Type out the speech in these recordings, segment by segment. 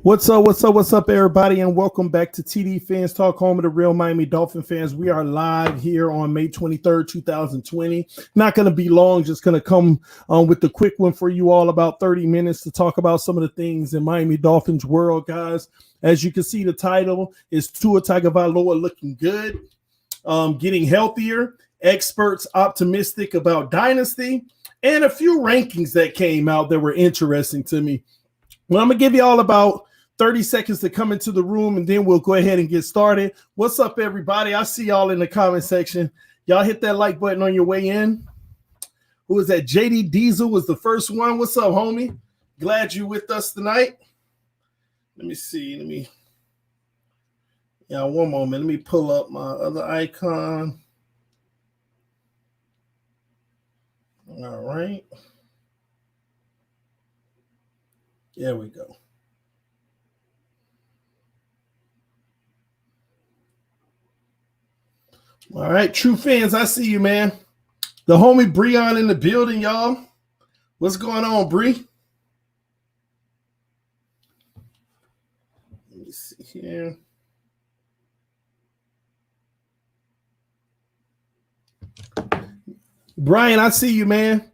What's up, everybody, and welcome back to TDPHINSTALK, home of the real Miami Dolphin fans. We are live here on May 23rd, 2020. Not going to be long, just going to come with the quick one for you all, about 30 minutes to talk about some of the things in Miami Dolphins world, guys. As you can see, the title is Tua Tagovailoa looking good, getting healthier, experts optimistic about Dynasty, and a few rankings that came out that were interesting to me. Well, I'm going to give you all about 30 seconds to come into the room, and then we'll go ahead and get started. What's up, everybody? I see y'all in the comment section. Y'all hit that like button on your way in. Who is that? JD Diesel was the first one. What's up, homie? Glad you with us tonight. Let me see. One moment. Let me pull up my other icon. All right. There we go. All right, true fans, I see you, man. The homie Breon in the building, y'all. What's going on, Bree? Let me see here. Brian, I see you, man.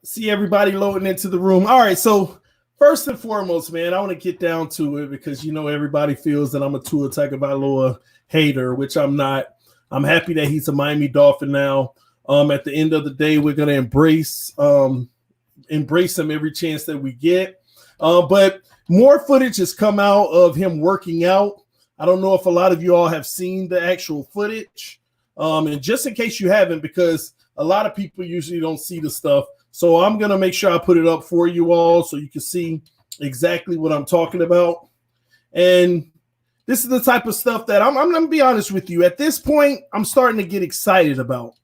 See everybody loading into the room. All right, so first and foremost, man, I want to get down to it because, everybody feels that I'm a Tua Tagovailoa hater, which I'm not. I'm happy that he's a Miami Dolphin now. At the end of the day, we're going to embrace him every chance that we get. But more footage has come out of him working out. I don't know if a lot of you all have seen the actual footage. And just in case you haven't, because a lot of people usually don't see the stuff, so I'm going to make sure I put it up for you all so you can see exactly what I'm talking about. And this is the type of stuff that I'm going to be honest with you. At this point, I'm starting to get excited about.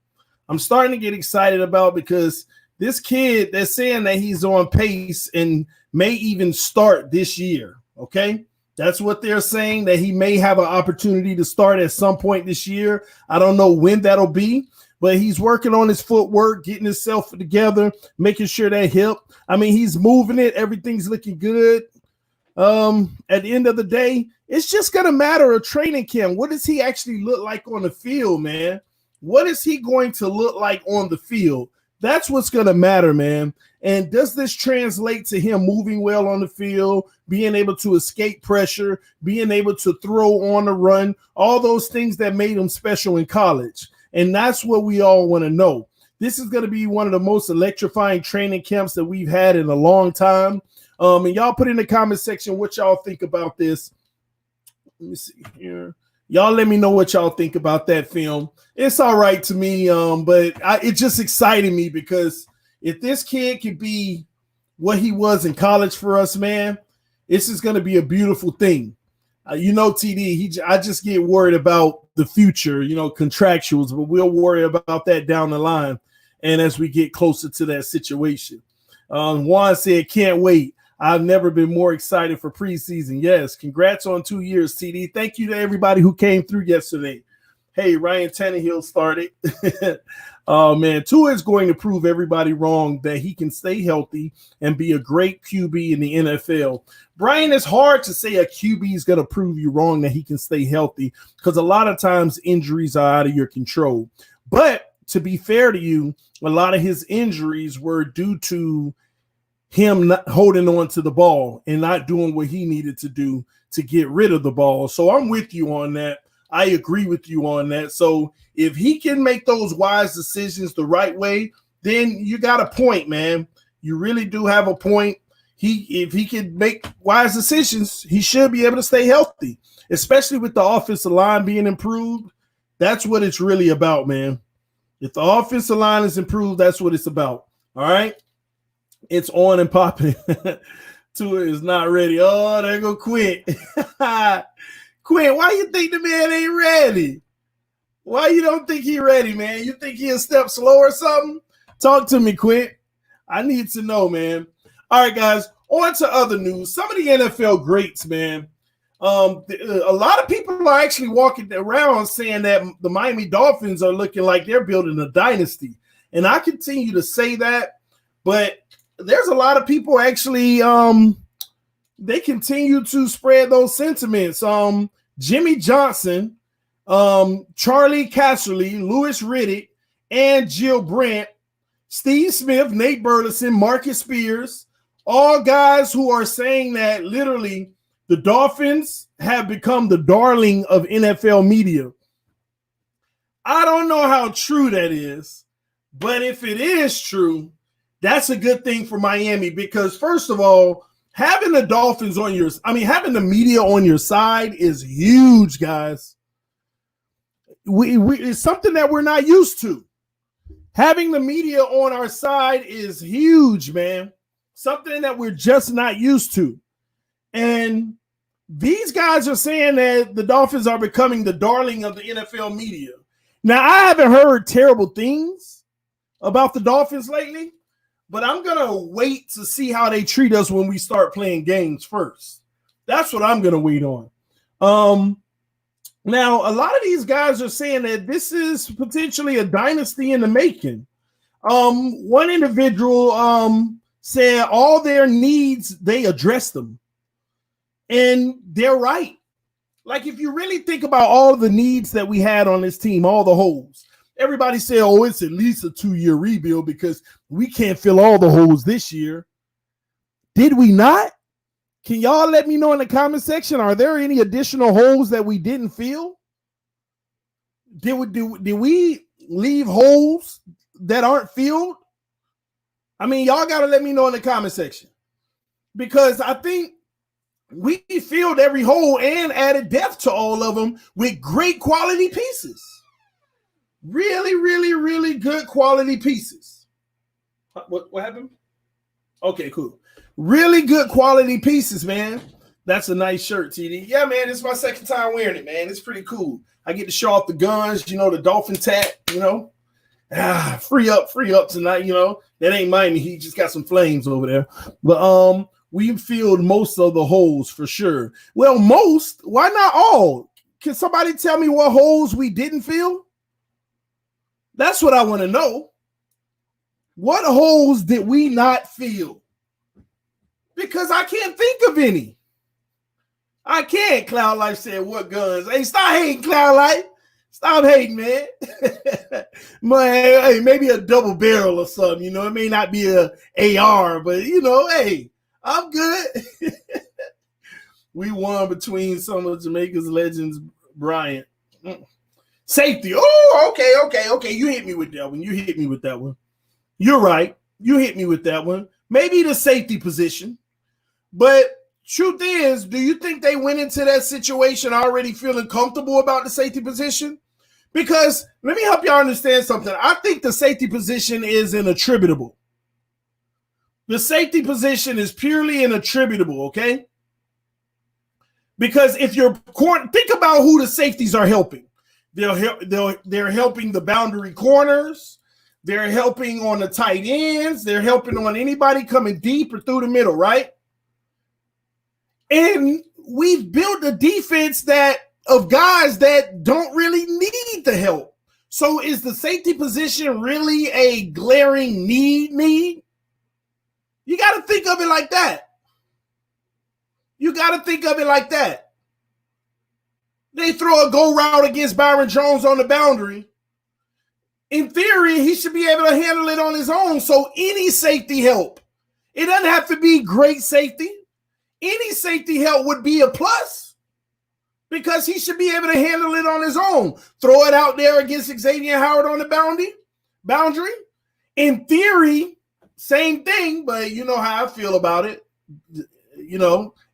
Because this kid, they're saying that he's on pace and may even start this year, okay? That's what they're saying, that he may have an opportunity to start at some point this year. I don't know when that'll be. But he's working on his footwork, getting himself together, making sure that hip. I mean, he's moving it. Everything's looking good. At the end of the day, it's just going to matter of training camp. What does he actually look like on the field, man? What is he going to look like on the field? That's what's going to matter, man. And does this translate to him moving well on the field, being able to escape pressure, being able to throw on the run, all those things that made him special in college? And that's what we all want to know. This is going to be one of the most electrifying training camps that we've had in a long time. And y'all put in the comment section what y'all think about this. Let me see here. Y'all let me know what y'all think about that film. It's all right to me, but it just excited me because if this kid could be what he was in college for us, man, this is going to be a beautiful thing. TD, I just get worried about the future, contractuals, but we'll worry about that down the line and as we get closer to that situation. Juan said, can't wait. I've never been more excited for preseason. Yes, congrats on 2 years, TD. Thank you to everybody who came through yesterday. Hey, Ryan Tannehill started. Oh, man, Tua is going to prove everybody wrong that he can stay healthy and be a great QB in the NFL. Brian, it's hard to say a QB is going to prove you wrong that he can stay healthy because a lot of times injuries are out of your control. But to be fair to you, a lot of his injuries were due to him not holding on to the ball and not doing what he needed to do to get rid of the ball. So I'm with you on that. I agree with you on that. So if he can make those wise decisions the right way, then you got a point, man. You really do have a point. If he can make wise decisions, he should be able to stay healthy, especially with the offensive line being improved. That's what it's really about, man. If the offensive line is improved, that's what it's about. All right? It's on and popping. Tua is not ready. Oh, there go Quint. Quint, why you think the man ain't ready? Why you don't think he ready, man? You think he a step slow or something? Talk to me, Quint. I need to know, man. All right, guys, on to other news. Some of the NFL greats, man. A lot of people are actually walking around saying that the Miami Dolphins are looking like they're building a dynasty. And I continue to say that, but there's a lot of people actually they continue to spread those sentiments. Jimmy Johnson, Charlie Casserly, Louis Riddick, and Jill Brandt, Steve Smith, Nate Burleson, Marcus Spears, all guys who are saying that literally the Dolphins have become the darling of NFL media. I don't know how true that is, but if it is true, that's a good thing for Miami because, first of all, having the Dolphins on your, having the media on your side is huge, guys. It's something that we're not used to. Having the media on our side is huge, man. Something that we're just not used to. And these guys are saying that the Dolphins are becoming the darling of the NFL media. Now, I haven't heard terrible things about the Dolphins lately, but I'm going to wait to see how they treat us when we start playing games first. That's what I'm going to wait on. Now, a lot of these guys are saying that this is potentially a dynasty in the making. One individual said all their needs, they addressed them. And they're right. Like, if you really think about all the needs that we had on this team, all the holes, everybody said, oh, it's at least a 2-year rebuild because we can't fill all the holes this year. Did we not? Can y'all let me know in the comment section, are there any additional holes that we didn't fill? Did we leave holes that aren't filled? Y'all got to let me know in the comment section because I think we filled every hole and added depth to all of them with great quality pieces. Really, really, really good quality pieces. What happened? Okay, cool. Really good quality pieces, man. That's a nice shirt, TD. Yeah, man, it's my second time wearing it, man. It's pretty cool. I get to show off the guns, the Dolphin tat, free up tonight, That ain't Miami. He just got some flames over there. But we filled most of the holes for sure. Well, most, why not all? Can somebody tell me what holes we didn't fill? That's what I want to know. What holes did we not fill? Because I can't think of any. I can't. Cloud Life said, what guns? Hey, stop hating, Cloud Life. Stop hating, man. Hey, maybe a double barrel or something, It may not be a AR, but, hey, I'm good. We won between some of Jamaica's legends, Bryant. Safety. Oh, okay. You hit me with that one. You're right. You hit me with that one. Maybe the safety position. But truth is, do you think they went into that situation already feeling comfortable about the safety position? Because let me help y'all understand something. I think the safety position is an attributable. The safety position is purely an attributable, okay? Because if you're think about who the safeties are helping. They're helping the boundary corners. They're helping on the tight ends. They're helping on anybody coming deep or through the middle, right? And we've built a defense of guys that don't really need the help. So is the safety position really a glaring need? You got to think of it like that. They throw a go route against Byron Jones on the boundary. In theory, he should be able to handle it on his own. So any safety help, it doesn't have to be great safety. Any safety help would be a plus because he should be able to handle it on his own. Throw it out there against Xavier Howard on the boundary. In theory, same thing, but you know how I feel about it.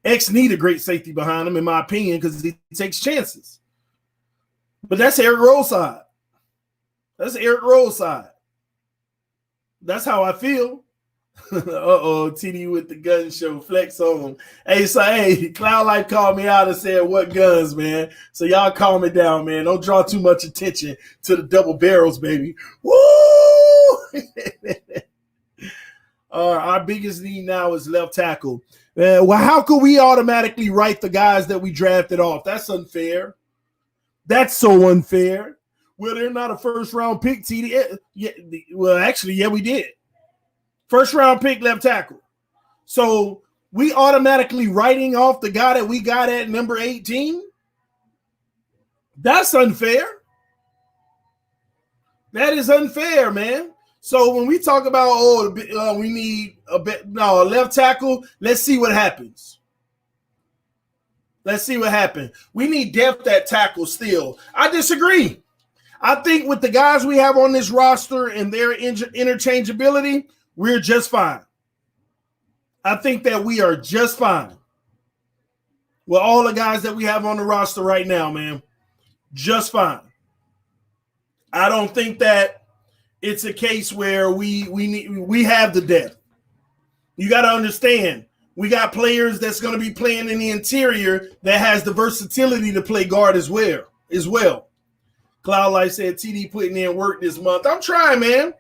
X need a great safety behind him, in my opinion, because he takes chances. But that's Eric Rowe's side. That's how I feel. TD with the gun show, flex on. Hey, Cloud Life called me out and said, what guns, man? So y'all calm it down, man. Don't draw too much attention to the double barrels, baby. Woo! Our biggest need now is left tackle. Well, how could we automatically write the guys that we drafted off? That's unfair. That's so unfair. Well, they're not a first-round pick, TD. Yeah, we did. First-round pick left tackle. So we automatically writing off the guy that we got at number 18? That's unfair. That is unfair, man. So when we talk about, we need a left tackle, let's see what happens. Let's see what happens. We need depth at tackle still. I disagree. I think with the guys we have on this roster and their interchangeability, we're just fine. I think that we are just fine with all the guys that we have on the roster right now, man. Just fine. I don't think that it's a case where we have the depth. You got to understand, we got players that's going to be playing in the interior that has the versatility to play guard as well. Cloud Life said TD putting in work this month. I'm trying, man.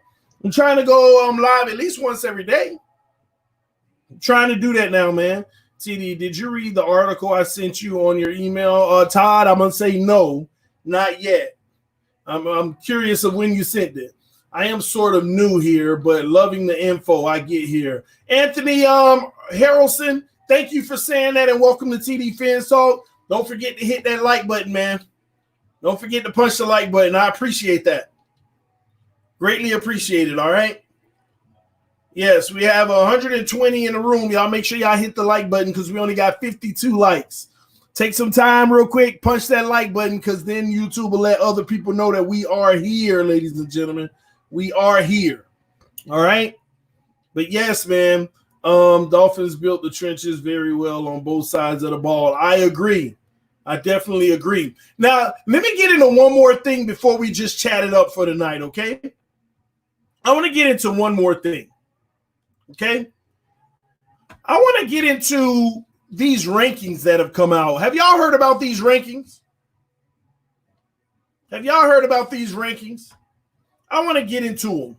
I'm trying to go live at least once every day. I'm trying to do that now, man. TD, did you read the article I sent you on your email? Todd, I'm going to say no, not yet. I'm curious of when you sent it. I am sort of new here, but loving the info I get here. Anthony Harrelson, thank you for saying that, and welcome to TDPHINSTALK. Don't forget to hit that like button, man. Don't forget to punch the like button. I appreciate that. Greatly appreciated, all right? Yes, we have 120 in the room. Y'all make sure y'all hit the like button because we only got 52 likes. Take some time real quick, punch that like button because then YouTube will let other people know that we are here, ladies and gentlemen. We are here. All right? But yes, man, Dolphins built the trenches very well on both sides of the ball. I agree. I definitely agree. Now, let me get into one more thing before we just chat it up for tonight, okay? I want to get into one more thing, okay? I want to get into these rankings that have come out. Have y'all heard about these rankings? Have y'all heard about these rankings? I want to get into them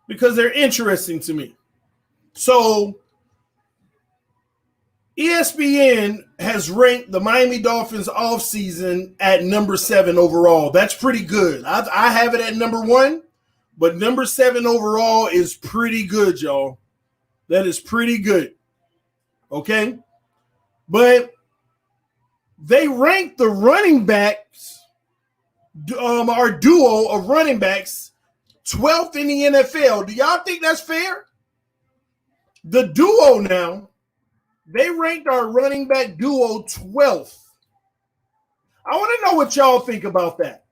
because they're interesting to me. So, ESPN has ranked the Miami Dolphins offseason at number 7 overall. That's pretty good. I have it at number 1, but number 7 overall is pretty good, y'all. That is pretty good. Okay? But they ranked the running backs, our duo of running backs, 12th in the NFL. Do y'all think that's fair? The duo now, they ranked our running back duo 12th. I want to know what y'all think about that.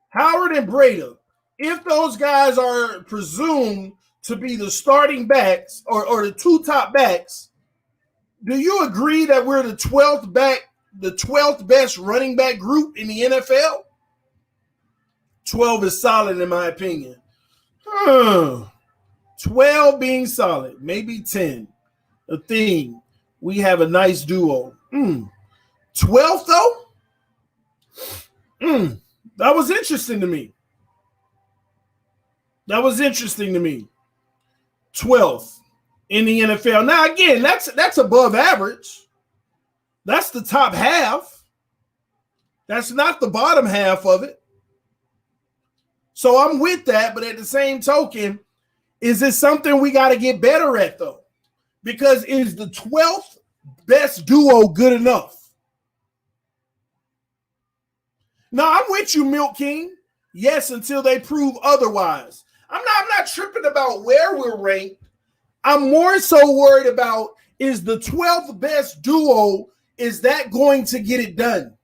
Howard and Breda, if those guys are presumed to be the starting backs or the two top backs, do you agree that we're the 12th best running back group in the NFL? 12 is solid in my opinion. 12 being solid, maybe 10. A thing. We have a nice duo. 12th though? That was interesting to me. 12th in the NFL. Now again, that's above average. That's the top half. That's not the bottom half of it. So I'm with that, but at the same token, is it something we got to get better at though? Because is the 12th best duo good enough? No, I'm with you, Milk King. Yes, until they prove otherwise. I'm not tripping about where we're ranked. I'm more so worried about, is the 12th best duo, is that going to get it done?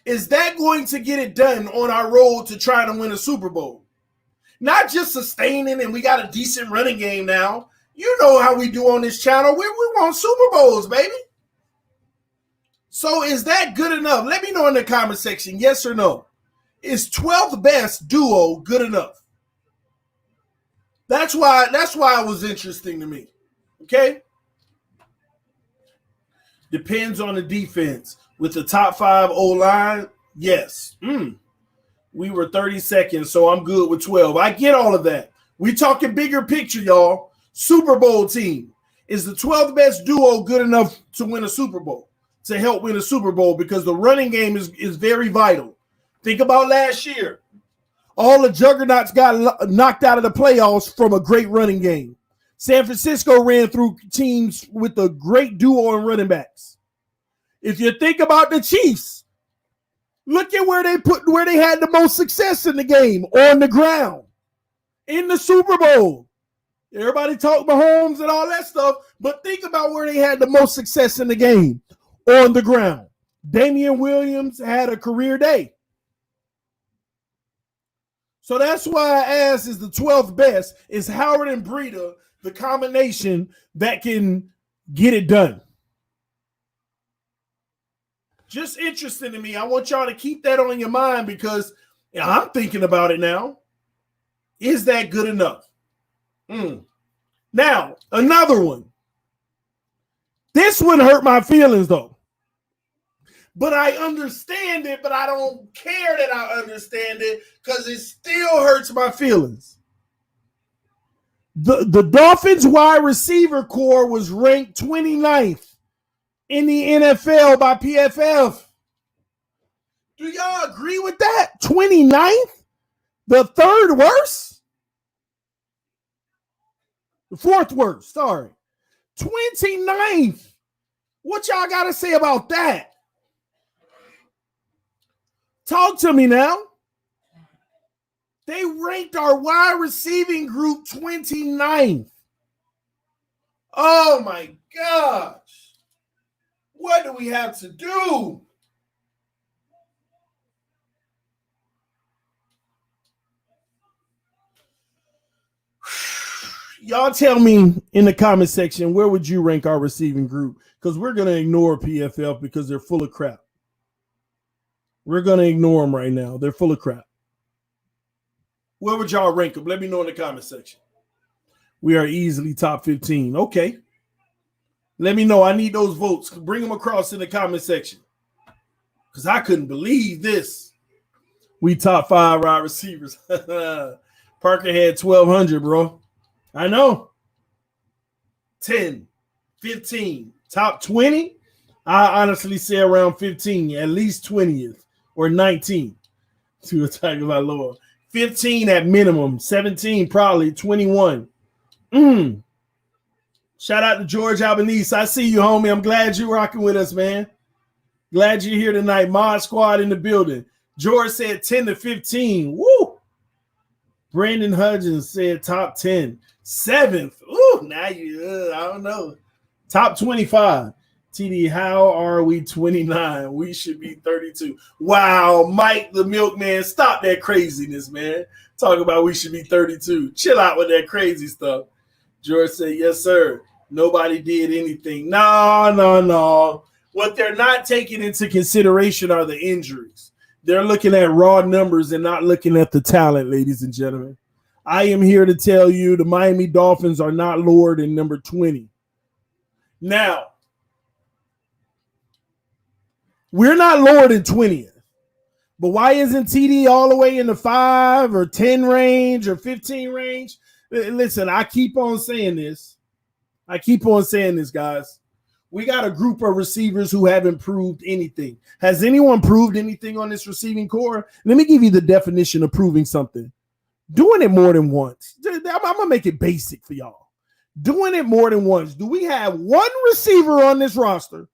Is that going to get it done on our road to try to win a Super Bowl? Not just sustaining and we got a decent running game now. You know how we do on this channel. We want Super Bowls, baby. So is that good enough? Let me know in the comment section, yes or no. Is 12th best duo good enough? That's why it was interesting to me. Okay? Depends on the defense. With the top 5 O-line, yes. We were 32nd, so I'm good with 12. I get all of that. We talking bigger picture, y'all. Super Bowl team. Is the 12th best duo good enough to win a Super Bowl? To help win a Super Bowl? Because the running game is very vital. Think about last year. All the juggernauts got knocked out of the playoffs from a great running game. San Francisco ran through teams with a great duo in running backs. If you think about the Chiefs, look at where they had the most success in the game, on the ground, in the Super Bowl. Everybody talk Mahomes and all that stuff, but think about where they had the most success in the game, on the ground. Damian Williams had a career day. So that's why I asked, is the 12th best? Is Howard and Breida the combination that can get it done? Just interesting to me. I want y'all to keep that on your mind because I'm thinking about it now. Is that good enough? Now, another one. This one hurt my feelings, though. But I understand it, but I don't care that I understand it because it still hurts my feelings. The Dolphins wide receiver core was ranked 29th in the NFL by PFF. Do y'all agree with that? 29th? The third worst? The fourth worst, sorry. 29th. What y'all got to say about that? Talk to me now. They ranked our wide receiving group 29th. Oh my gosh. What do we have to do? Y'all tell me in the comment section, where would you rank our receiving group? Because we're going to ignore PFF because they're full of crap. We're going to ignore them right now. They're full of crap. Where would y'all rank them? Let me know in the comment section. We are easily top 15. Okay. Let me know. I need those votes. Bring them across in the comment section. Because I couldn't believe this. We top 5 wide receivers. Parker had 1,200, bro. I know. 10, 15, top 20. I honestly say around 15, at least 20th or 19. Tua Tagovailoa. 15 at minimum, 17 probably, 21. Shout out to George Albanese. I see you, homie. I'm glad you're rocking with us, man. Glad you're here tonight. Mod Squad in the building. George said 10 to 15. Woo! Brandon Hudgens said top 10. 7th. Ooh, now you, I don't know. Top 25. TD, how are we 29? We should be 32. Wow, Mike the Milkman, stop that craziness, man. Talk about we should be 32. Chill out with that crazy stuff. George said, yes, sir. Nobody did anything. No. What they're not taking into consideration are the injuries. They're looking at raw numbers and not looking at the talent, ladies and gentlemen. I am here to tell you the Miami Dolphins are not lowered in number 20. Now, we're not lowered in 20th. But why isn't TD all the way in the 5 or 10 range or 15 range? Listen, I keep on saying this. Guys. We got a group of receivers who haven't proved anything. Has anyone proved anything on this receiving core? Let me give you the definition of proving something. Doing it more than once. I'm going to make it basic for y'all. Doing it more than once. Do we have one receiver on this roster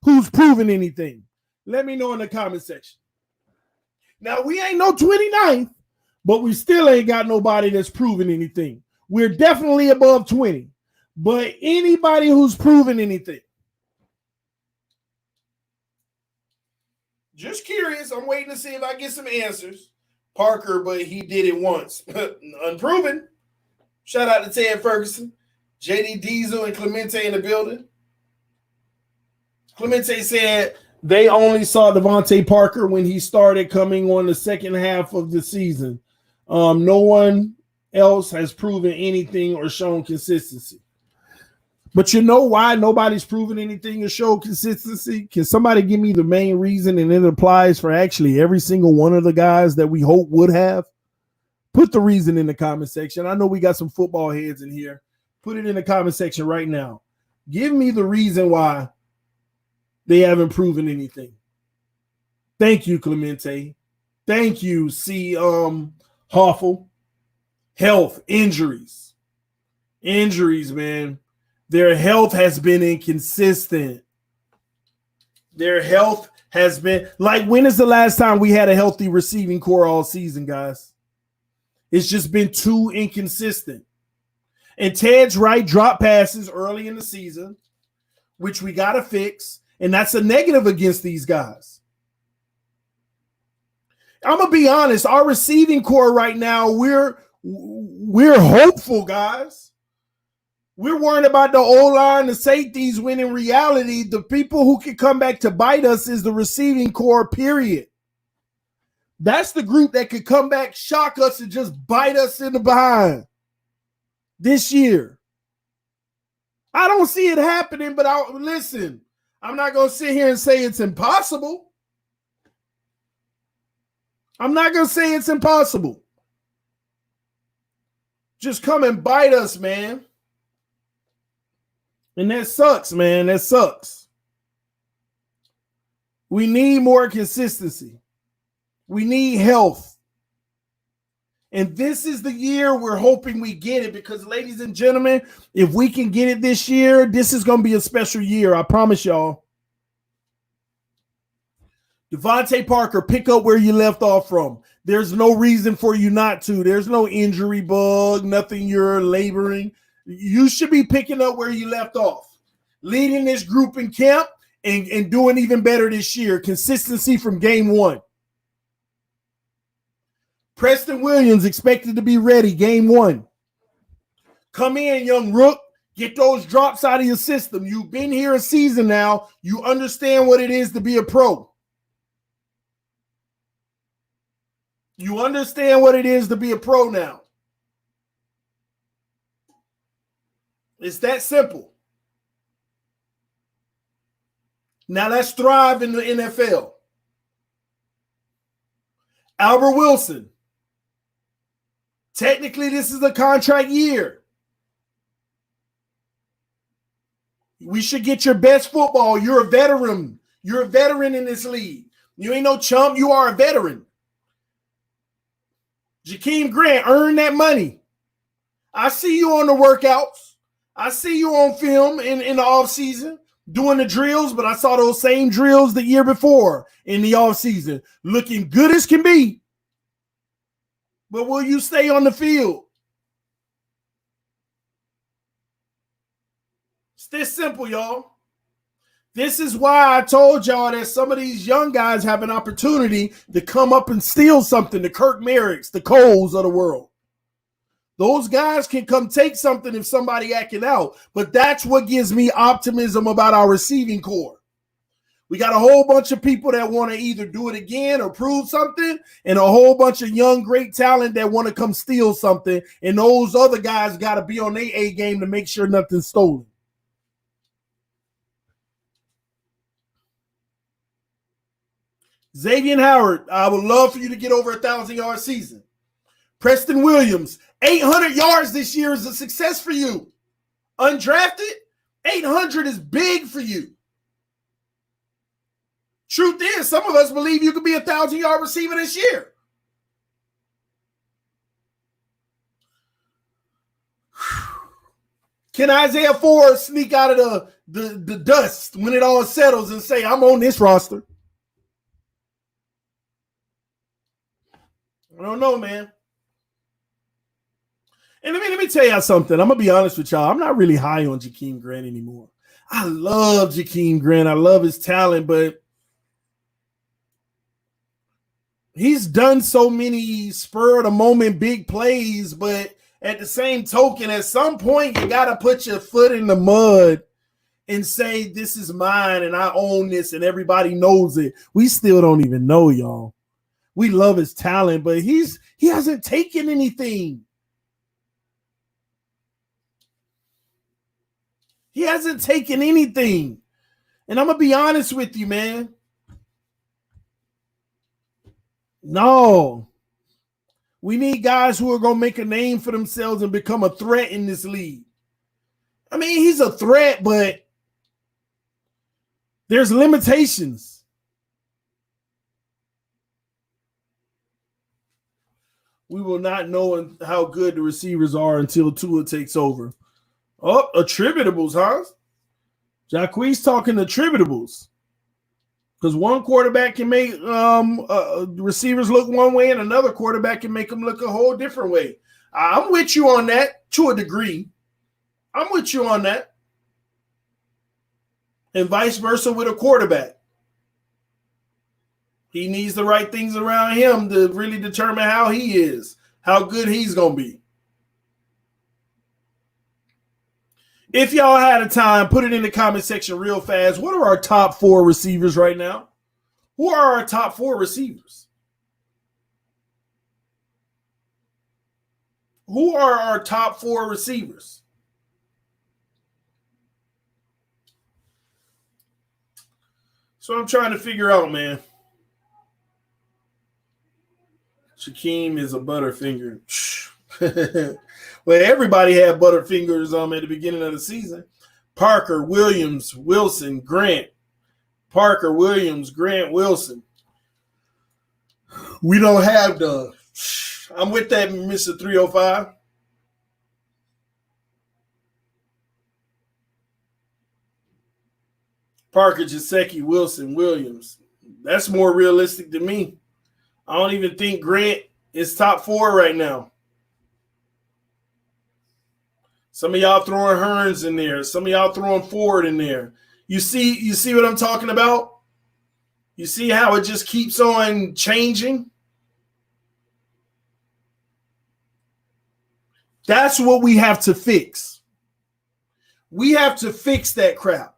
who's proven anything? Let me know in the comment section. Now, we ain't no 29th, but we still ain't got nobody that's proven anything. We're definitely above 20. But anybody who's proven anything. Just curious. I'm waiting to see if I get some answers. Parker, but he did it once. Unproven. Shout out to Ted Ferguson. JD Diesel and Clemente in the building. Clemente said they only saw Devontae Parker when he started coming on the second half of the season. No one else has proven anything or shown consistency. But you know why nobody's proven anything or show consistency? Can somebody give me the main reason? And it applies for actually every single one of the guys that we hope would have. Put the reason in the comment section. I know we got some football heads in here. Put it in the comment section right now. Give me the reason why they haven't proven anything. Thank you, Clemente. Thank you, C. Hoffel. Health, injuries. Injuries, man. Their health has been inconsistent. Their health has been like, when is the last time we had a healthy receiving core all season, guys? It's just been too inconsistent. And Ted's right, drop passes early in the season, which we got to fix. And that's a negative against these guys. I'm going to be honest. Our receiving core right now, we're hopeful, guys. We're worrying about the O-line, the safeties, when in reality, the people who can come back to bite us is the receiving core, period. That's the group that could come back, shock us, and just bite us in the behind this year. I don't see it happening, but listen, I'm not going to sit here and say it's impossible. I'm not going to say it's impossible. Just come and bite us, man. And that sucks, man. That sucks. We need more consistency. We need health. And this is the year we're hoping we get it, because, ladies and gentlemen, if we can get it this year, this is going to be a special year. I promise y'all. Devontae Parker, pick up where you left off from. There's no reason for you not to. There's no injury bug, nothing you're laboring. You should be picking up where you left off. Leading this group in camp and doing even better this year. Consistency from game one. Preston Williams expected to be ready game one. Come in, young rook. Get those drops out of your system. You've been here a season now. You understand what it is to be a pro. You understand what it is to be a pro now. It's that simple. Now let's thrive in the NFL. Albert Wilson. Technically, this is a contract year. We should get your best football. You're a veteran. You're a veteran in this league. You ain't no chump. You are a veteran. Jakeem Grant, earn that money. I see you on the workouts. I see you on film in the offseason doing the drills, but I saw those same drills the year before in the offseason. Looking good as can be. But will you stay on the field? It's this simple, y'all. This is why I told y'all that some of these young guys have an opportunity to come up and steal something. The Kirk Merricks, the Coles of the world. Those guys can come take something if somebody acting out. But that's what gives me optimism about our receiving core. We got a whole bunch of people that want to either do it again or prove something, and a whole bunch of young, great talent that want to come steal something. And those other guys got to be on their A game to make sure nothing's stolen. Xavier Howard, I would love for you to get over 1,000-yard season. Preston Williams, 800 yards this year is a success for you. Undrafted, 800 is big for you. Truth is, some of us believe you could be a 1,000-yard receiver this year. Can Isaiah Ford sneak out of the dust when it all settles and say, I'm on this roster? I don't know, man. And let me tell y'all something. I'm going to be honest with y'all. I'm not really high on Jakeem Grant anymore. I love Jakeem Grant. I love his talent, but he's done so many spur-of-the-moment big plays, but at the same token, at some point, you got to put your foot in the mud and say, this is mine and I own this and everybody knows it. We still don't even know, y'all. We love his talent, but he hasn't taken anything. He hasn't taken anything. And I'm going to be honest with you, man. No. We need guys who are going to make a name for themselves and become a threat in this league. I mean, he's a threat, but there's limitations. We will not know how good the receivers are until Tua takes over. Oh, attributables, huh? Jacquees talking attributables. Because one quarterback can make receivers look one way and another quarterback can make them look a whole different way. I'm with you on that to a degree. I'm with you on that. And vice versa with a quarterback. He needs the right things around him to really determine how he is, how good he's going to be. If y'all had a time, put it in the comment section real fast. What are our top 4 receivers right now? Who are our top 4 receivers? Who are our top 4 receivers? So I'm trying to figure out, man. Shaquem is a butterfinger. Well, everybody had butterfingers at the beginning of the season. Parker, Williams, Wilson, Grant. Parker, Williams, Grant, Wilson. We don't have the. I'm with that, Mr. 305. Parker, Gesicki, Wilson, Williams. That's more realistic to me. I don't even think Grant is top 4 right now. Some of y'all throwing Hearns in there. Some of y'all throwing Ford in there. You see what I'm talking about? You see how it just keeps on changing? That's what we have to fix. We have to fix that crap.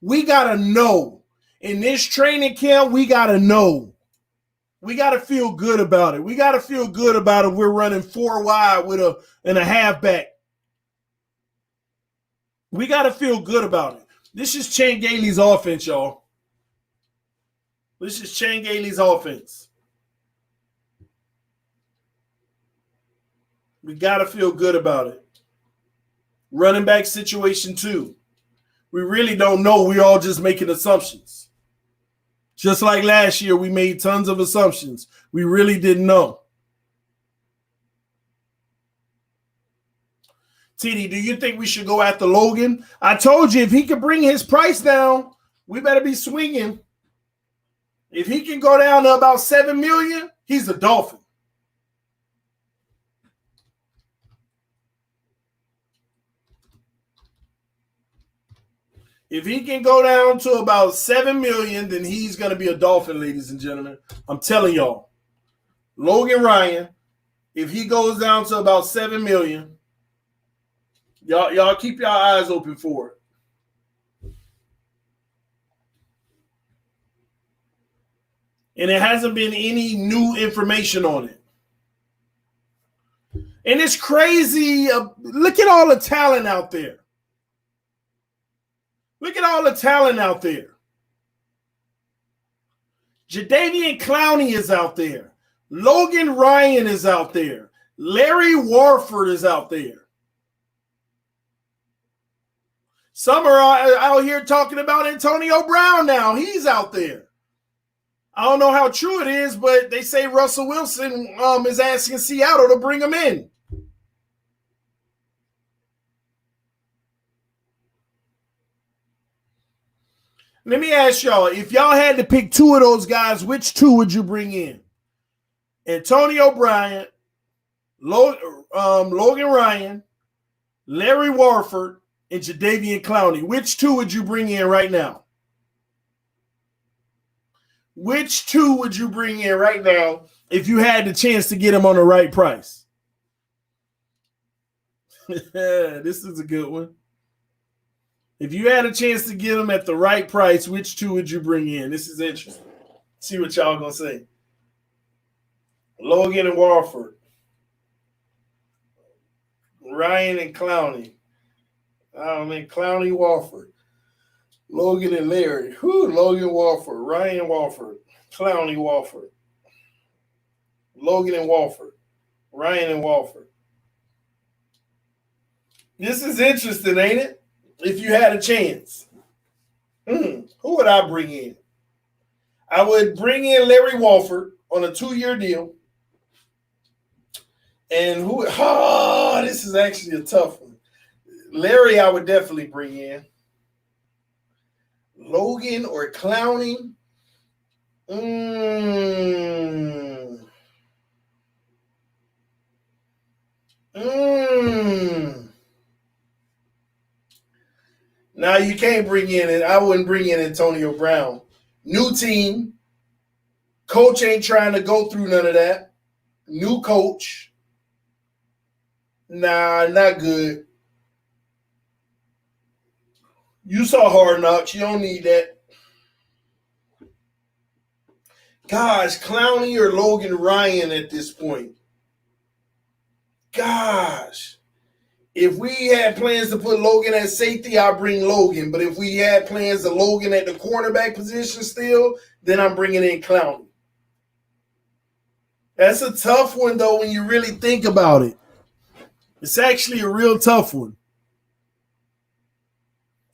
We got to know. In this training camp, we got to know. We got to feel good about it. We got to feel good about it. We're running 4 wide with a halfback. We got to feel good about it. This is Chan Gailey's offense, y'all. This is Chan Gailey's offense. We got to feel good about it. Running back situation too. We really don't know. We're all just making assumptions. Just like last year, we made tons of assumptions. We really didn't know. TD, do you think we should go after Logan? I told you, if he can bring his price down, we better be swinging. If he can go down to about $7 million, he's a Dolphin. If he can go down to about $7 million, then he's going to be a Dolphin, ladies and gentlemen. I'm telling y'all. Logan Ryan, if he goes down to about $7 million, y'all keep your eyes open for it. And there hasn't been any new information on it. And it's crazy. Look at all the talent out there. Look at all the talent out there. Jadeveon Clowney is out there. Logan Ryan is out there. Larry Warford is out there. Some are out here talking about Antonio Brown now. He's out there. I don't know how true it is, but they say Russell Wilson is asking Seattle to bring him in. Let me ask y'all, if y'all had to pick 2 of those guys, which 2 would you bring in? Antonio Brown, Logan Ryan, Larry Warford, and Jadeveon Clowney. Which 2 would you bring in right now? Which 2 would you bring in right now if you had the chance to get them on the right price? This is a good one. If you had a chance to get them at the right price, which 2 would you bring in? This is interesting. See what y'all going to say. Logan and Warford. Ryan and Clowney. Oh, man, Clowney, Warford. Logan and Larry. Logan, Warford. Ryan, Warford. Clowney, Warford. Logan and Warford. Ryan and Warford. This is interesting, ain't it? If you had a chance. Who would I bring in? I would bring in Larry Warford on a 2-year deal. And this is actually a tough one. Larry, I would definitely bring in. Logan or Clowney? Now you can't bring in it. I wouldn't bring in Antonio Brown. New team. Coach ain't trying to go through none of that. New coach. Nah, not good. You saw Hard Knocks. You don't need that. Gosh, Clowney or Logan Ryan at this point. Gosh. If we had plans to put Logan at safety, I'll bring Logan. But if we had plans to Logan at the cornerback position still, then I'm bringing in Clowney. That's a tough one, though, when you really think about it. It's actually a real tough one.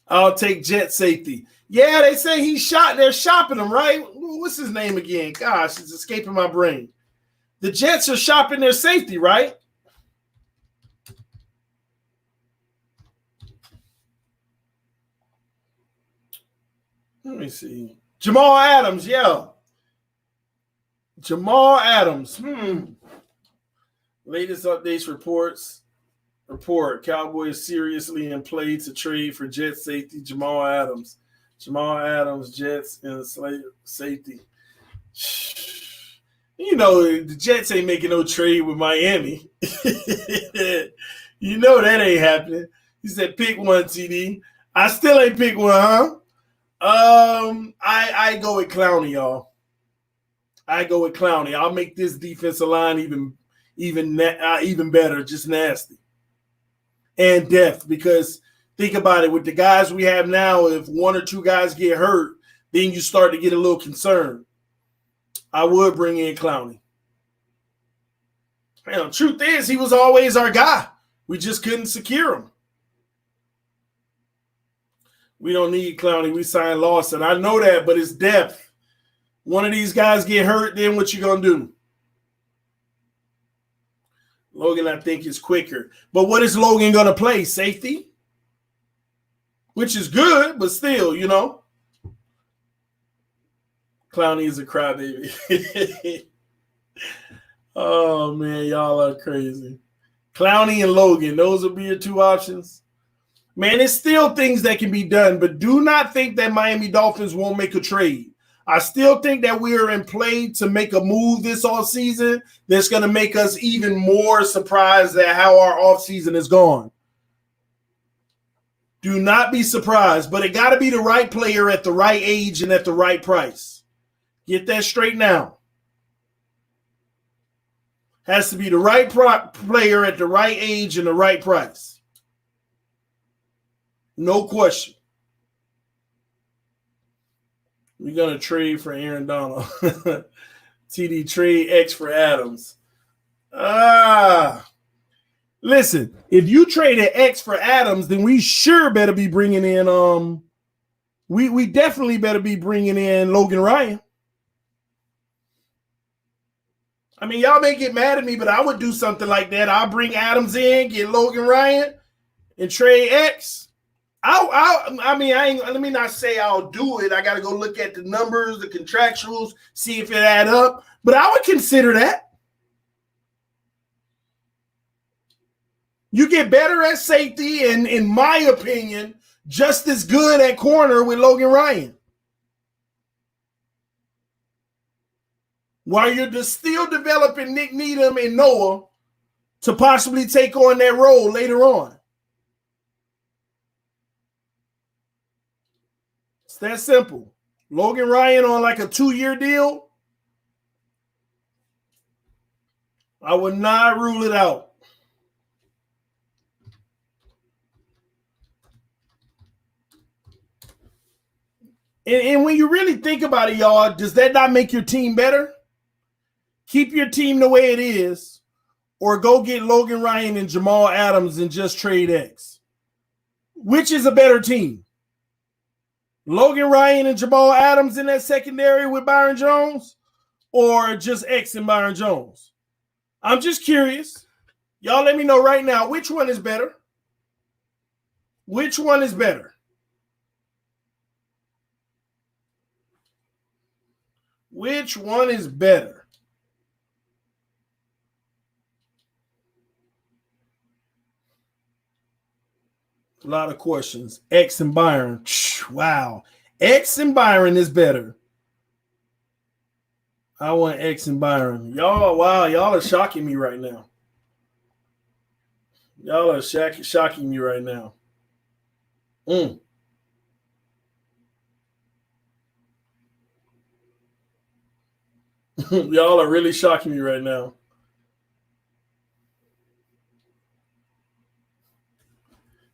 I'll take Jet safety. Yeah, they say he's shot. They're shopping him, right? What's his name again? Gosh, it's escaping my brain. The Jets are shopping their safety, right? Let me see. Jamal Adams, yeah. Jamal Adams. Latest updates report. Cowboys seriously in play to trade for Jet safety Jamal Adams. Jamal Adams, Jets, and safety. You know, the Jets ain't making no trade with Miami. You know that ain't happening. He said pick one, TD. I still ain't pick one, huh? I go with Clowney, y'all. I go with Clowney. I'll make this defensive line even better, just nasty. And depth, because think about it, with the guys we have now, if one or two guys get hurt, then you start to get a little concerned. I would bring in Clowney. Man, the truth is, he was always our guy. We just couldn't secure him. We don't need Clowney. We signed Lawson. I know that, but it's depth. One of these guys get hurt, then what you going to do? Logan, I think, is quicker. But what is Logan going to play? Safety? Which is good, but still, you know. Clowney is a crybaby. Oh, man, y'all are crazy. Clowney and Logan, those will be your two options. Man, there's still things that can be done, but do not think that Miami Dolphins won't make a trade. I still think that we are in play to make a move this offseason that's going to make us even more surprised at how our offseason is gone. Do not be surprised, but it got to be the right player at the right age and at the right price. Get that straight now. Has to be the right player at the right age and the right price. No question. We're going to trade for Aaron Donald. TD trade X for Adams. Listen, if you traded X for Adams, then we sure better be bringing in we definitely better be bringing in Logan Ryan. I mean, y'all may get mad at me, but I would do something like that. I'll bring Adams in, get Logan Ryan, and trade X. Let me not say I'll do it. I got to go look at the numbers, the contractuals, see if it add up. But I would consider that. You get better at safety and, in my opinion, just as good at corner with Logan Ryan. While you're still developing Nick Needham and Noah to possibly take on that role later on. It's that simple. Logan Ryan on like a 2-year deal. I would not rule it out. And when you really think about it, y'all, does that not make your team better? Keep your team the way it is, or go get Logan Ryan and Jamal Adams and just trade X. Which is a better team? Logan Ryan and Jamal Adams in that secondary with Byron Jones, or just X and Byron Jones? I'm just curious. Y'all let me know right now which one is better. Which one is better? Which one is better? A lot of questions. X and Byron. Wow. X and Byron is better. I want X and Byron. Y'all, wow, y'all are shocking me right now. Y'all are shocking me right now. Y'all are really shocking me right now.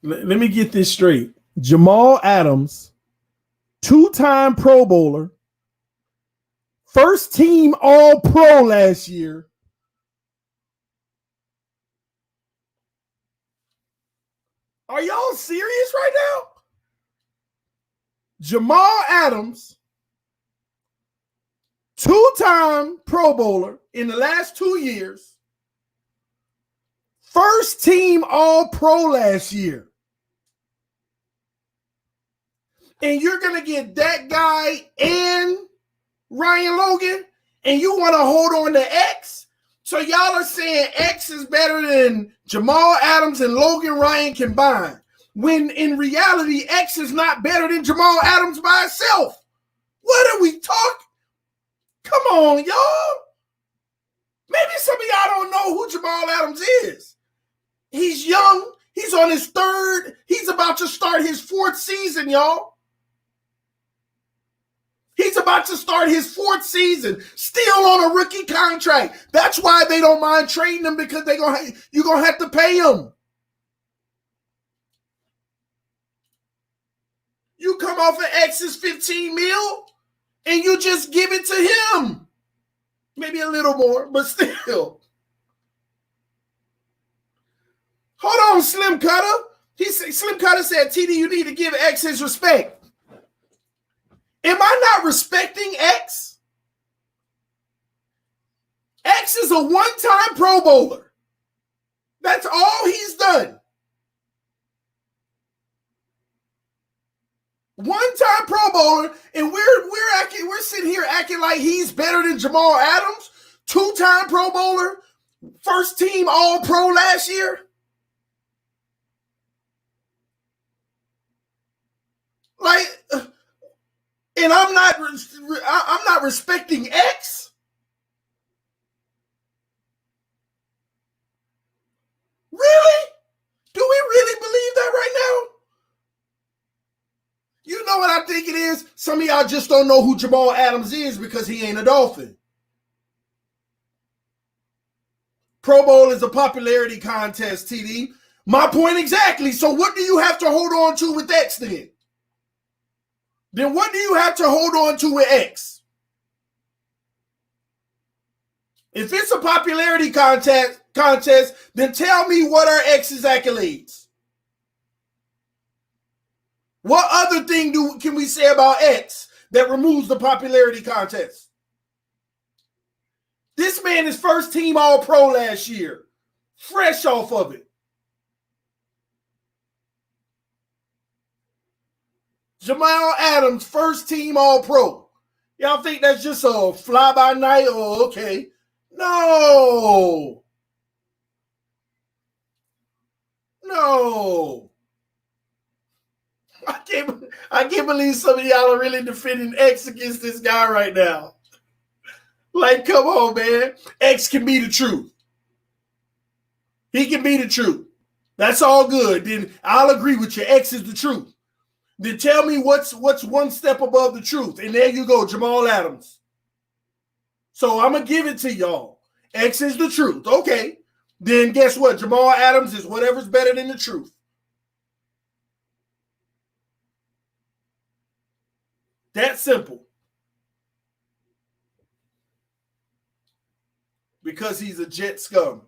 Let me get this straight. Jamal Adams, two-time Pro Bowler, first team All-Pro last year. Are y'all serious right now? Jamal Adams, two-time Pro Bowler in the last 2 years, first team All-Pro last year. And you're going to get that guy and Ryan Logan, and you want to hold on to X? So y'all are saying X is better than Jamal Adams and Logan Ryan combined, when in reality, X is not better than Jamal Adams by itself. What are we talking? Come on, y'all. Maybe some of y'all don't know who Jamal Adams is. He's young. He's on his third. He's about to start his fourth season, y'all. He's about to start his fourth season, still on a rookie contract. That's why they don't mind trading him, because you're going to have to pay him. You come off of X's 15 mil and you just give it to him. Maybe a little more, but still. Hold on, Slim Cutter. Slim Cutter said, TD, you need to give X his respect. Am I not respecting X? X is a one-time Pro Bowler. That's all he's done. One-time Pro Bowler, and we're sitting here acting like he's better than Jamal Adams, two-time Pro Bowler, first team All-Pro last year. Like, and I'm not respecting X. Really? Do we really believe that right now? You know what I think it is? Some of y'all just don't know who Jamal Adams is because he ain't a Dolphin. Pro Bowl is a popularity contest, TD. My point exactly. So what do you have to hold on to with X then? Then what do you have to hold on to with X? If it's a popularity contest, then tell me what are X's accolades. What other thing can we say about X that removes the popularity contest? This man is first team All-Pro last year, fresh off of it. Jamal Adams, first team All-Pro. Y'all think that's just a fly-by-night or okay? No. I can't believe some of y'all are really defending X against this guy right now. Like, come on, man. X can be the truth. He can be the truth. That's all good. Then I'll agree with you. X is the truth. Then tell me what's one step above the truth. And there you go, Jamal Adams. So I'm going to give it to y'all. X is the truth. Okay. Then guess what? Jamal Adams is whatever's better than the truth. That simple. Because he's a Jet scum.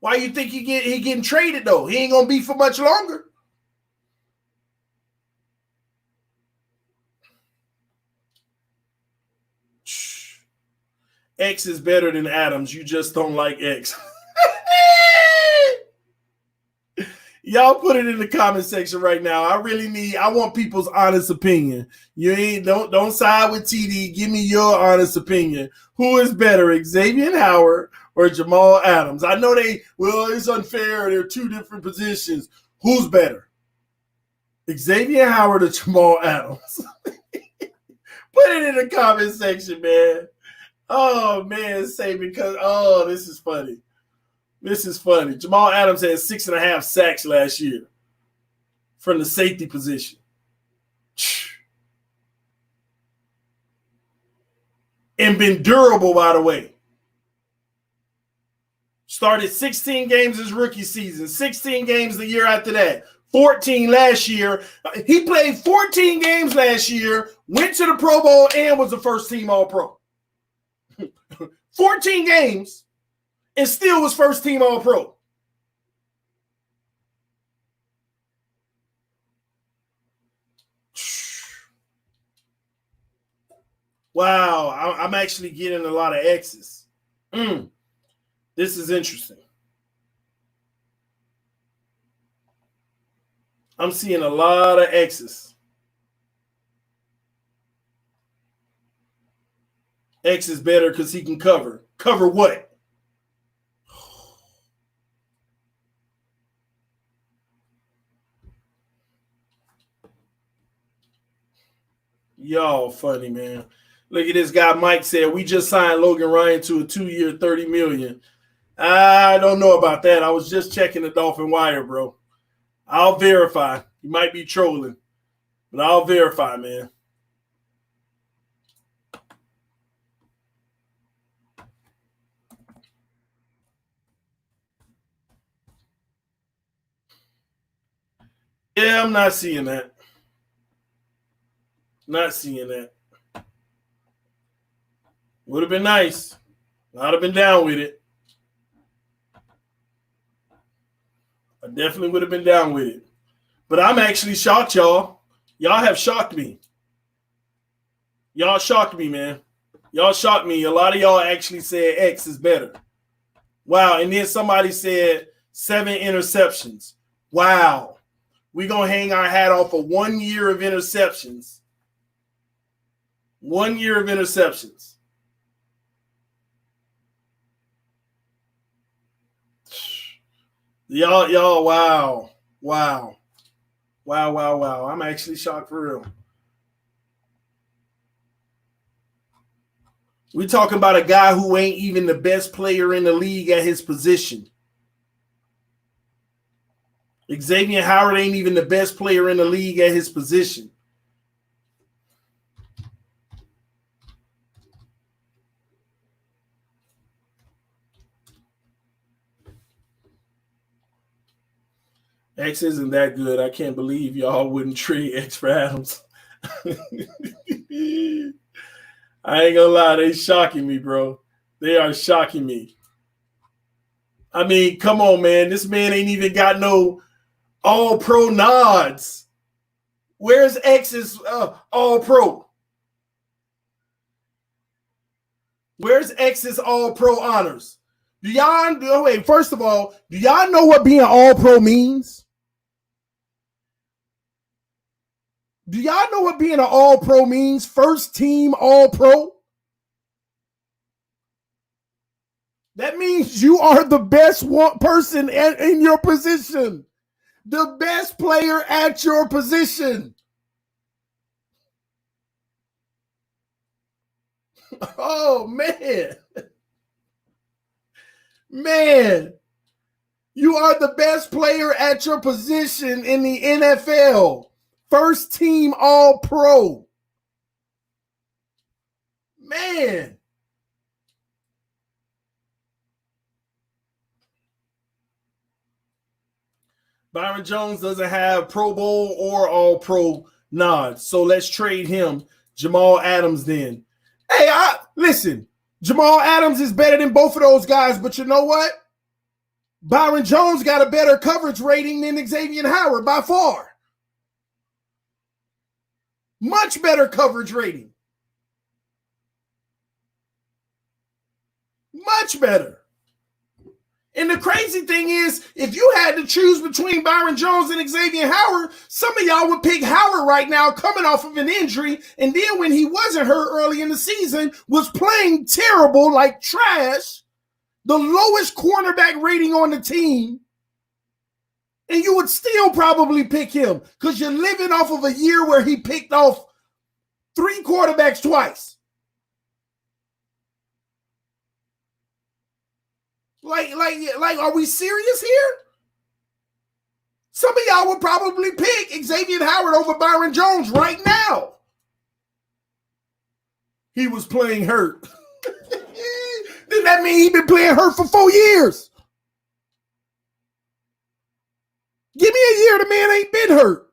Why you think he getting traded though? He ain't gonna be for much longer. X is better than Adams. You just don't like X. Y'all put it in the comment section right now. I want people's honest opinion. Don't side with TD. Give me your honest opinion. Who is better, Xavier Howard or Jamal Adams? I know it's unfair. They're two different positions. Who's better? Xavier Howard or Jamal Adams? Put it in the comment section, man. Oh, man, this is funny. This is funny. Jamal Adams had 6.5 sacks last year from the safety position. And been durable, by the way. Started 16 games his rookie season, 16 games the year after that, 14 last year. He played 14 games last year, went to the Pro Bowl, and was the first team All-Pro. 14 games, and still was first team All-Pro. Wow, I'm actually getting a lot of X's. This is interesting. I'm seeing a lot of X's. X is better because he can cover. Cover what? Y'all funny, man. Look at this guy. Mike said, we just signed Logan Ryan to a 2-year, $30 million. I don't know about that. I was just checking the Dolphin wire, bro. I'll verify. You might be trolling, but I'll verify, man. Yeah, I'm not seeing that. Not seeing that. Would have been nice. I'd have been down with it. I definitely would have been down with it. But I'm actually shocked, y'all. Y'all have shocked me. Y'all shocked me, man. Y'all shocked me. A lot of y'all actually said X is better. Wow. And then somebody said 7 interceptions. Wow. We're going to hang our hat off of 1 year of interceptions. 1 year of interceptions. Y'all, wow. Wow. Wow, wow, wow. I'm actually shocked for real. We're talking about a guy who ain't even the best player in the league at his position. Xavier Howard ain't even the best player in the league at his position. X isn't that good. I can't believe y'all wouldn't trade X for Adams. I ain't gonna lie, they shocking me, bro. They are shocking me. I mean, come on, man. This man ain't even got no All-Pro nods. Where's X's All-Pro? Where's X's All-Pro honors? First of all, do y'all know what being All-Pro means? Do y'all know what being an All-Pro means? First team All-Pro? That means you are the best person in your position. The best player at your position. Oh, man. Man. You are the best player at your position in the NFL. First team All-Pro. Man. Byron Jones doesn't have Pro Bowl or All-Pro nods, so let's trade him. Jamal Adams then. Hey, listen, Jamal Adams is better than both of those guys, but you know what? Byron Jones got a better coverage rating than Xavier Howard by far. Much better coverage rating. Much better. And the crazy thing is, if you had to choose between Byron Jones and Xavier Howard, some of y'all would pick Howard right now coming off of an injury. And then when he wasn't hurt early in the season, was playing terrible like trash, the lowest cornerback rating on the team. And you would still probably pick him because you're living off of a year where he picked off 3 quarterbacks twice. Like, are we serious here? Some of y'all would probably pick Xavier Howard over Byron Jones right now. He was playing hurt. Does that mean he's been playing hurt for 4 years? Give me a year the man ain't been hurt.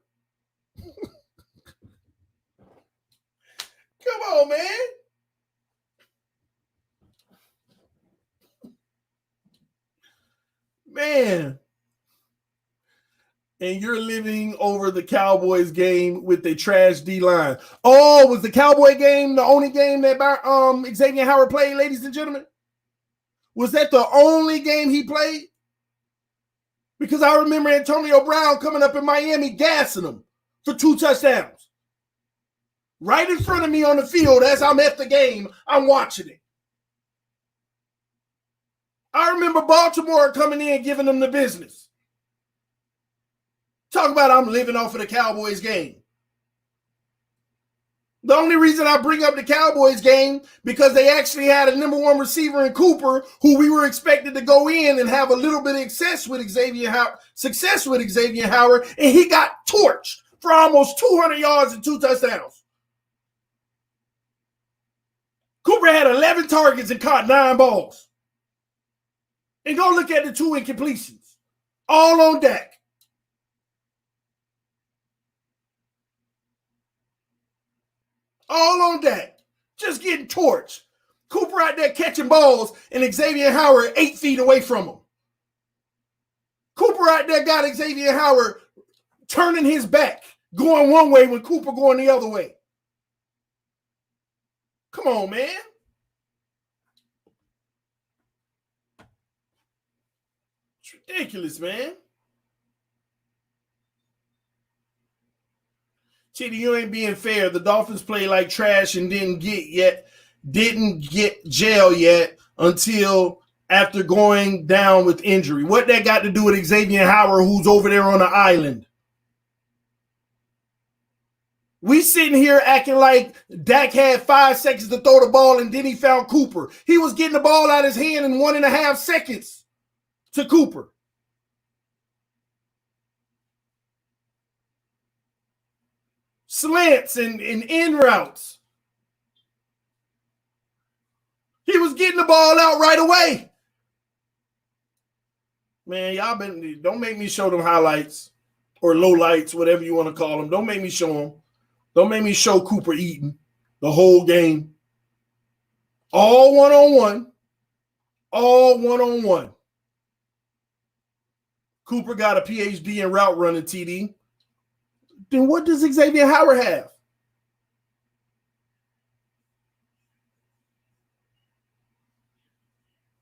Come on, man. Man. And you're living over the Cowboys game with the trash D-line. Oh, was the Cowboy game the only game that Xavier Howard played, ladies and gentlemen? Was that the only game he played? Because I remember Antonio Brown coming up in Miami gassing him for 2 touchdowns. Right in front of me on the field as I'm at the game, I'm watching it. I remember Baltimore coming in giving them the business. Talk about I'm living off of the Cowboys game. The only reason I bring up the Cowboys game because they actually had a number 1 receiver in Cooper who we were expected to go in and have a little bit of success with Xavier Howard, and he got torched for almost 200 yards and 2 touchdowns. Cooper had 11 targets and caught 9 balls. And go look at the 2 incompletions. All on Dak. All on Dak. Just getting torched. Cooper out there catching balls and Xavier Howard 8 feet away from him. Cooper out there got Xavier Howard turning his back, going one way when Cooper going the other way. Come on, man. It's ridiculous, man. TD, you ain't being fair. The Dolphins play like trash and didn't get jail yet until after going down with injury. What that got to do with Xavier Howard, who's over there on the island? We sitting here acting like Dak had 5 seconds to throw the ball and then he found Cooper. He was getting the ball out of his hand in 1.5 seconds to Cooper. Slants and in routes. He was getting the ball out right away. Man, don't make me show them highlights or lowlights, whatever you want to call them. Don't make me show them. Don't make me show Cooper eating the whole game. All one-on-one. All one-on-one. Cooper got a PhD in route running, TD. Then what does Xavier Howard have?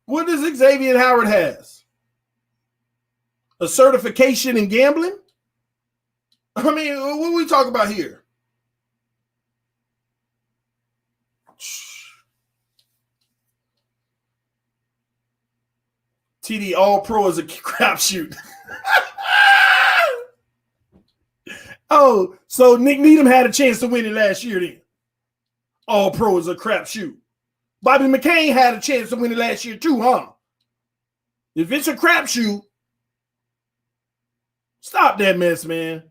What does Xavier Howard has? A certification in gambling? I mean, what are we talking about here? TD All-Pro is a crapshoot. Oh, so Nick Needham had a chance to win it last year then. All-Pro is a crapshoot. Bobby McCain had a chance to win it last year too, huh? If it's a crapshoot, stop that mess, man.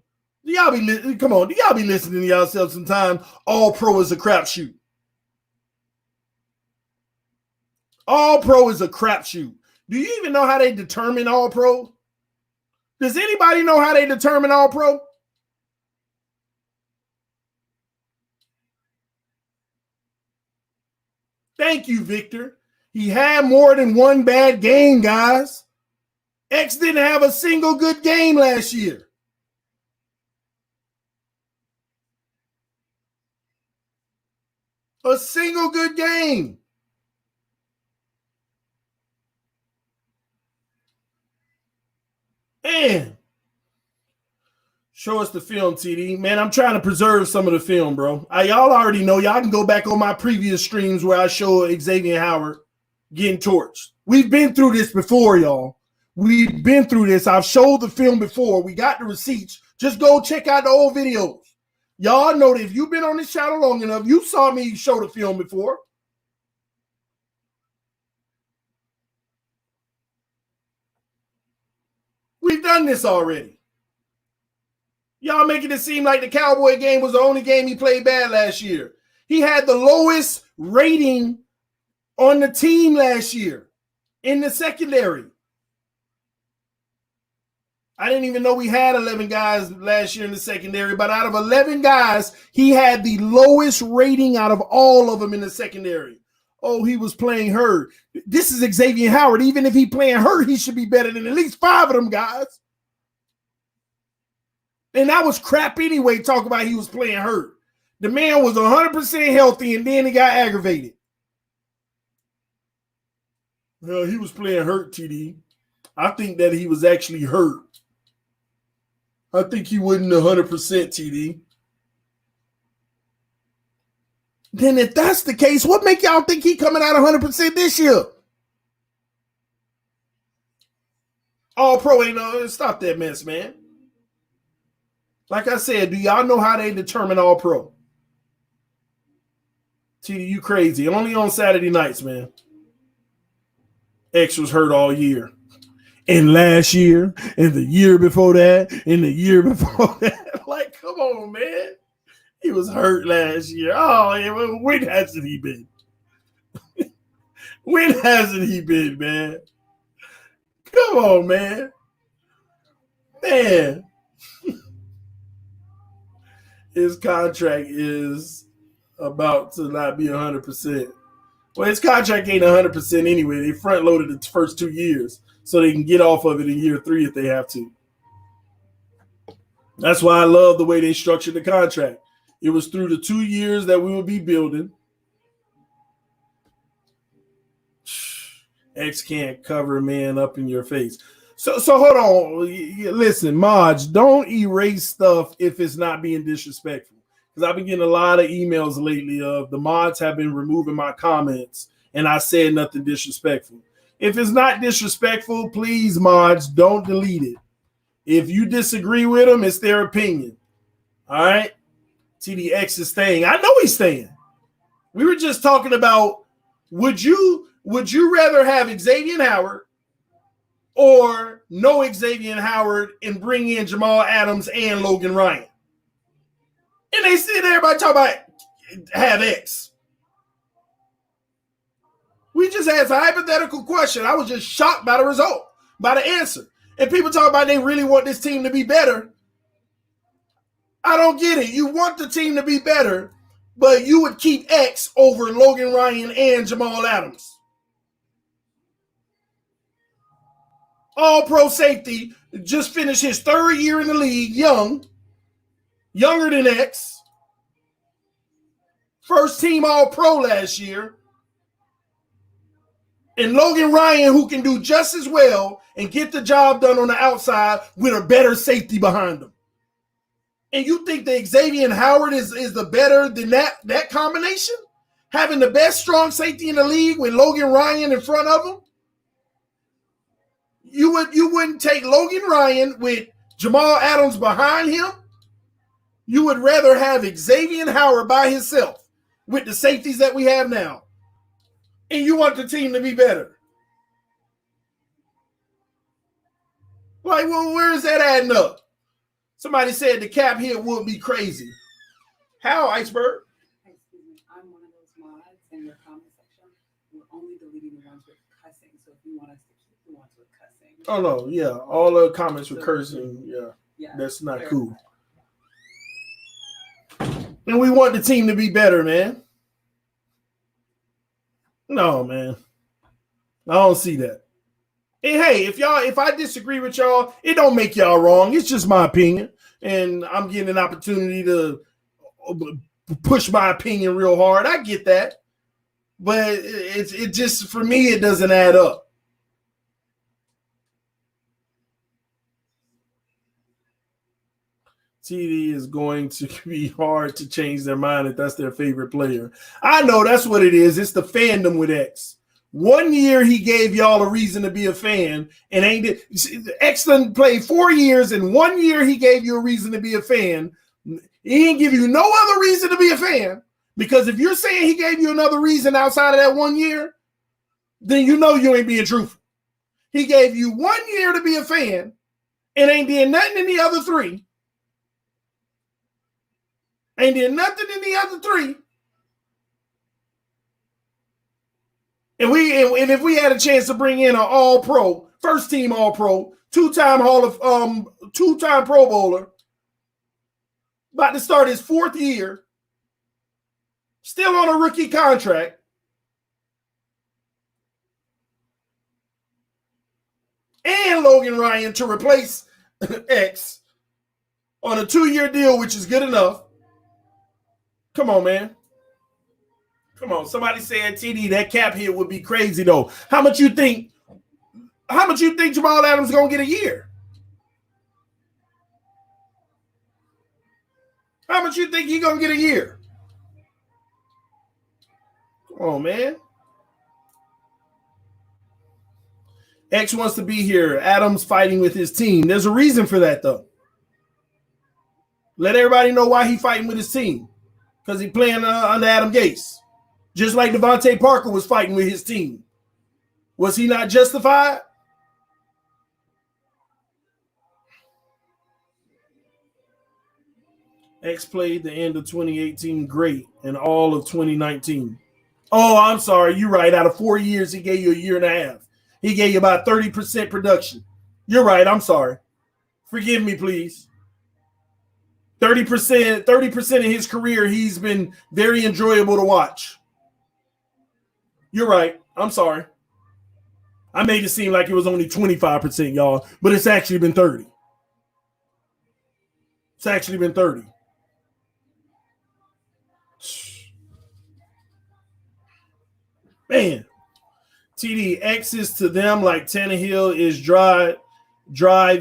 Come on, do y'all be listening to yourselves sometimes? All-Pro is a crapshoot. All-Pro is a crapshoot. Do you even know how they determine All-Pro? Does anybody know how they determine All-Pro? Thank you, Victor. He had more than one bad game, guys. X didn't have a single good game last year. A single good game. Man. Show us the film, TD. Man, I'm trying to preserve some of the film, bro. Y'all already know. Y'all can go back on my previous streams where I show Xavier Howard getting torched. We've been through this before, y'all. We've been through this. I've showed the film before. We got the receipts. Just go check out the old videos. Y'all know that if you've been on this channel long enough, you saw me show the film before. We've done this already. Y'all making it seem like the Cowboy game was the only game he played bad last year. He had the lowest rating on the team last year in the secondary. I didn't even know we had 11 guys last year in the secondary, but out of 11 guys, he had the lowest rating out of all of them in the secondary. Oh, he was playing hurt. This is Xavier Howard. Even if he playing hurt, he should be better than at least 5 of them guys. And that was crap anyway, talk about he was playing hurt. The man was 100% healthy, and then he got aggravated. Well, he was playing hurt, TD. I think that he was actually hurt. I think he wasn't 100%, TD. Then if that's the case, what make y'all think he coming out 100% this year? All pro ain't no, stop that mess, man. Like I said, do y'all know how they determine all pro? TD, you crazy. Only on Saturday nights, man. X was hurt all year. And last year, and the year before that, and the year before that. Like, come on, man. He was hurt last year. Oh, when hasn't he been? When hasn't he been, man? Come on, man. Man. His contract is about to not be 100%. Well, his contract ain't 100% anyway. They front-loaded the first 2 years so they can get off of it in year 3 if they have to. That's why I love the way they structured the contract. It was through the 2 years that we would be building. X can't cover a man up in your face. So hold on. Listen, Maj, don't erase stuff if it's not being disrespectful. Because I've been getting a lot of emails lately of the mods have been removing my comments and I said nothing disrespectful. If it's not disrespectful, please, mods, don't delete it. If you disagree with them, it's their opinion. All right? TDX is staying. I know he's staying. We were just talking about would you rather have Xavier Howard or no Xavier Howard and bring in Jamal Adams and Logan Ryan? And they sit there, everybody talk about have X. We just asked a hypothetical question. I was just shocked by the result, by the answer. And people talk about they really want this team to be better. I don't get it. You want the team to be better, but you would keep X over Logan Ryan and Jamal Adams. All-pro safety, just finished his 3rd year in the league, younger than X. First team All-Pro last year. And Logan Ryan, who can do just as well and get the job done on the outside with a better safety behind him. And you think that Xavier Howard is the better than that combination? Having the best strong safety in the league with Logan Ryan in front of him? You wouldn't take Logan Ryan with Jamal Adams behind him? You would rather have Xavier Howard by himself with the safeties that we have now. And you want the team to be better. Like, well, where is that adding up? Somebody said the cap hit would be crazy. How, Iceberg? Excuse me, I'm one of those mods in your comment section. We're only deleting the ones with cussing. So if you want us to keep the ones with cussing. Oh, no, yeah. All the comments with cursing, yeah. That's not cool. And we want the team to be better, man. No, man. I don't see that. And hey, if I disagree with y'all, it don't make y'all wrong. It's just my opinion. And I'm getting an opportunity to push my opinion real hard. I get that. But it just, for me, it doesn't add up. TD is going to be hard to change their mind if that's their favorite player. I know that's what it is. It's the fandom with X. 1 year he gave y'all a reason to be a fan, and X done played 4 years, and 1 year he gave you a reason to be a fan. He didn't give you no other reason to be a fan, because if you're saying he gave you another reason outside of that 1 year, then you know you ain't being truthful. He gave you 1 year to be a fan and ain't did nothing in the other 3. Ain't did nothing in the other 3. And if we had a chance to bring in an all-pro, first team all-pro, two-time Pro Bowler, about to start his 4th year, still on a rookie contract, and Logan Ryan to replace X on a 2-year deal, which is good enough. Come on, man. Come on. Somebody said TD, that cap hit would be crazy though. How much you think Jamal Adams is gonna get a year? How much you think he gonna get a year? Come on, man. X wants to be here. Adams fighting with his team. There's a reason for that though. Let everybody know why he fighting with his team. Because he playing under Adam Gase. Just like Devontae Parker was fighting with his team. Was he not justified? X played the end of 2018 great and all of 2019. Oh, I'm sorry. You're right. Out of 4 years, he gave you a year and a half. He gave you about 30% production. You're right. I'm sorry. Forgive me, please. 30% of his career, he's been very enjoyable to watch. You're right. I'm sorry. I made it seem like it was only 25%, y'all, but it's actually been 30. It's actually been 30. Man, TD, X is to them like Tannehill is drive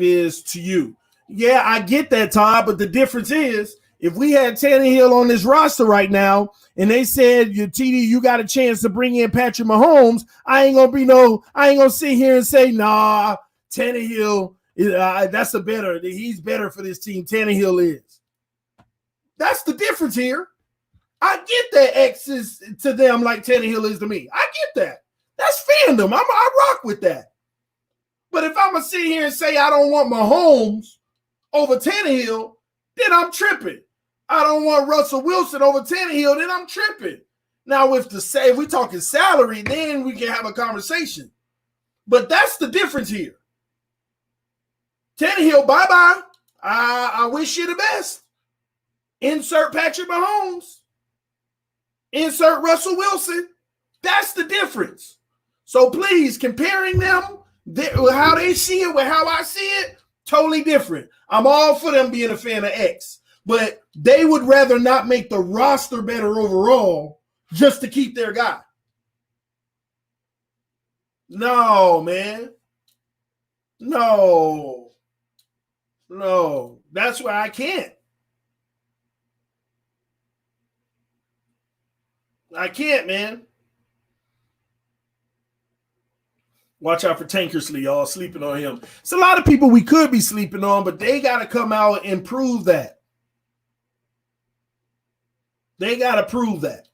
is to you. Yeah, I get that, Todd, but the difference is if we had Tannehill on this roster right now and they said, TD, you got a chance to bring in Patrick Mahomes, I ain't gonna sit here and say, nah, Tannehill, he's better for this team. Tannehill is. That's the difference here. I get that X is to them like Tannehill is to me. I get that. That's fandom. I rock with that. But if I'm going to sit here and say I don't want Mahomes over Tannehill, then I'm tripping. I don't want Russell Wilson over Tannehill, then I'm tripping. Now, if we talking salary, then we can have a conversation. But that's the difference here. Tannehill, bye-bye. I wish you the best. Insert Patrick Mahomes. Insert Russell Wilson. That's the difference. So please, comparing them, how they see it with how I see it, totally different. I'm all for them being a fan of X, but they would rather not make the roster better overall just to keep their guy. No, man. No. That's why I can't. I can't, man. Watch out for Tankersley, y'all, sleeping on him. It's a lot of people we could be sleeping on, but they got to come out and prove that. They got to prove that.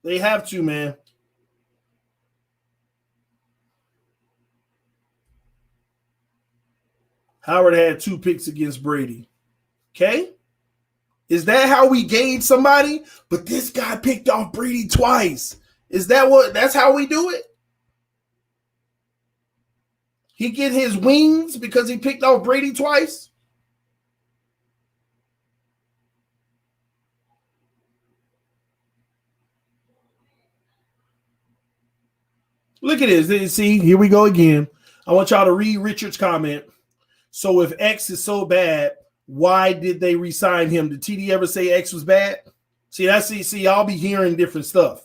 They have to, man. Howard had 2 picks against Brady. Okay? Is that how we gauge somebody? But this guy picked off Brady twice. That's how we do it? He get his wings because he picked off Brady twice? Look at this. See, here we go again. I want y'all to read Richard's comment. So if X is so bad, why did they re-sign him? Did TD ever say X was bad? See, y'all be hearing different stuff.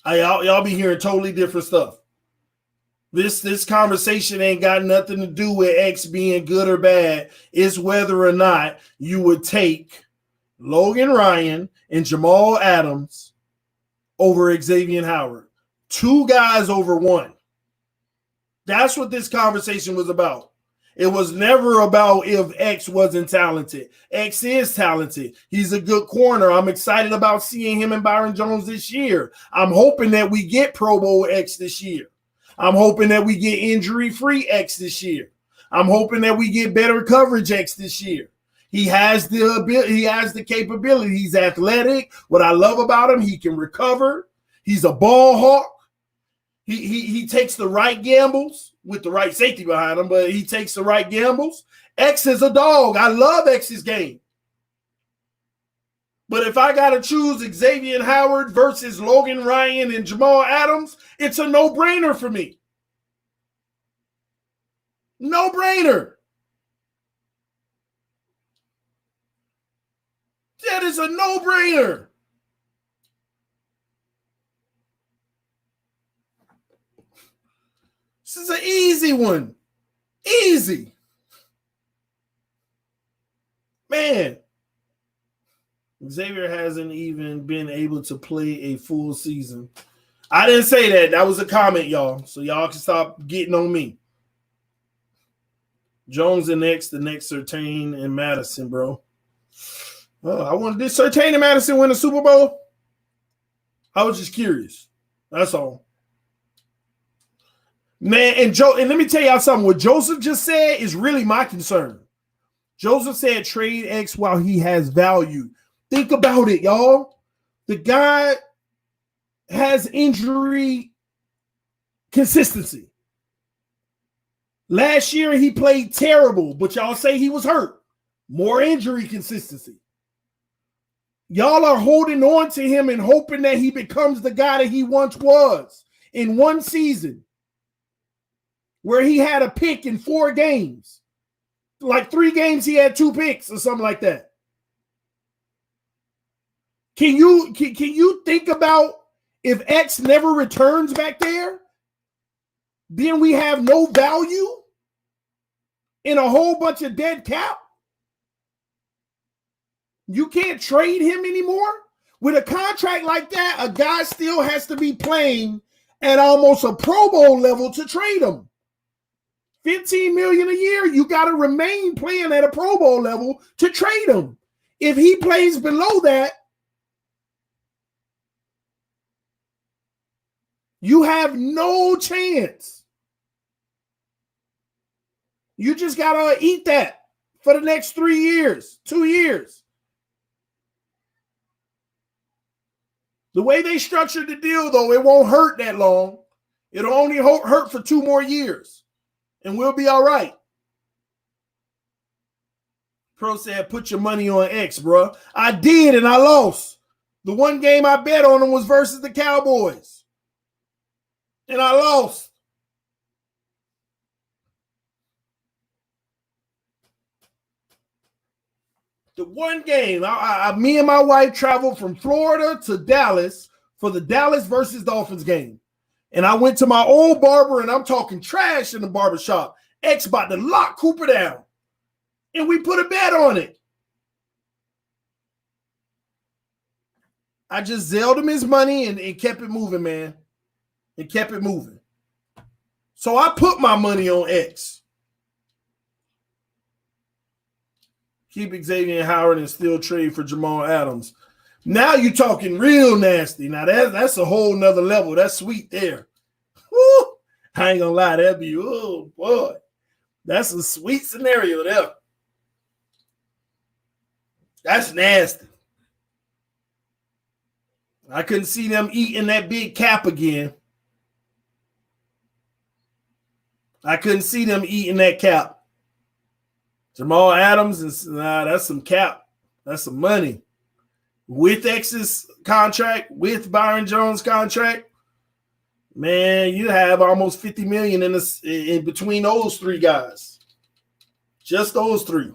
Y'all be hearing totally different stuff. This conversation ain't got nothing to do with X being good or bad. It's whether or not you would take Logan Ryan and Jamal Adams over Xavier Howard. 2 guys over 1. That's what this conversation was about. It was never about if X wasn't talented. X is talented. He's a good corner. I'm excited about seeing him and Byron Jones this year. I'm hoping that we get Pro Bowl X this year. I'm hoping that we get injury-free X this year. I'm hoping that we get better coverage X this year. He has the ability, he has the capability. He's athletic. What I love about him, he can recover. He's a ball hawk. He takes the right gambles with the right safety behind him, but he takes the right gambles. X is a dog. I love X's game. But if I got to choose Xavier Howard versus Logan Ryan and Jamal Adams, it's a no-brainer for me. No-brainer. That is a no-brainer. This is an easy one. Easy. Man. Xavier hasn't even been able to play a full season. I didn't say that. That was a comment, y'all. So y'all can stop getting on me. Jones and X, the next Surtain and Madison, bro. I wanted this Surtain and Madison win a Super Bowl. I was just curious. That's all. Man, and let me tell y'all something. What Joseph just said is really my concern. Joseph said trade X while he has value. Think about it, y'all. The guy has injury consistency. Last year, he played terrible, but y'all say he was hurt. More injury consistency. Y'all are holding on to him and hoping that he becomes the guy that he once was in one season where he had a pick in 4 games. Like 3 games, he had 2 picks or something like that. Can you think about if X never returns back there, then we have no value in a whole bunch of dead cap? You can't trade him anymore? With a contract like that, a guy still has to be playing at almost a Pro Bowl level to trade him. $15 million a year, you got to remain playing at a Pro Bowl level to trade him. If he plays below that, you have no chance. You just got to eat that for the next 3 years, 2 years. The way they structured the deal, though, it won't hurt that long. It'll only hurt for 2 more years, and we'll be all right. Pro said, put your money on X, bro. I did, and I lost. The one game I bet on him was versus the Cowboys, and I lost. The one game, me and my wife traveled from Florida to Dallas for the Dallas versus Dolphins game. And I went to my old barber, and I'm talking trash in the barbershop. X about to lock Cooper down. And we put a bet on it. I just zelled him his money and kept it moving, man. And kept it moving. So I put my money on X. Keep Xavier Howard and still trade for Jamal Adams. Now you're talking real nasty. Now that's a whole nother level. That's sweet there. Woo! I ain't gonna lie, that'd be, oh boy. That's a sweet scenario there. That's nasty. I couldn't see them eating that big cap again. I couldn't see them eating that cap. Jamal Adams, that's some cap. That's some money. With X's contract, with Byron Jones' contract, man, you have almost $50 million in between those 3 guys. Just those 3.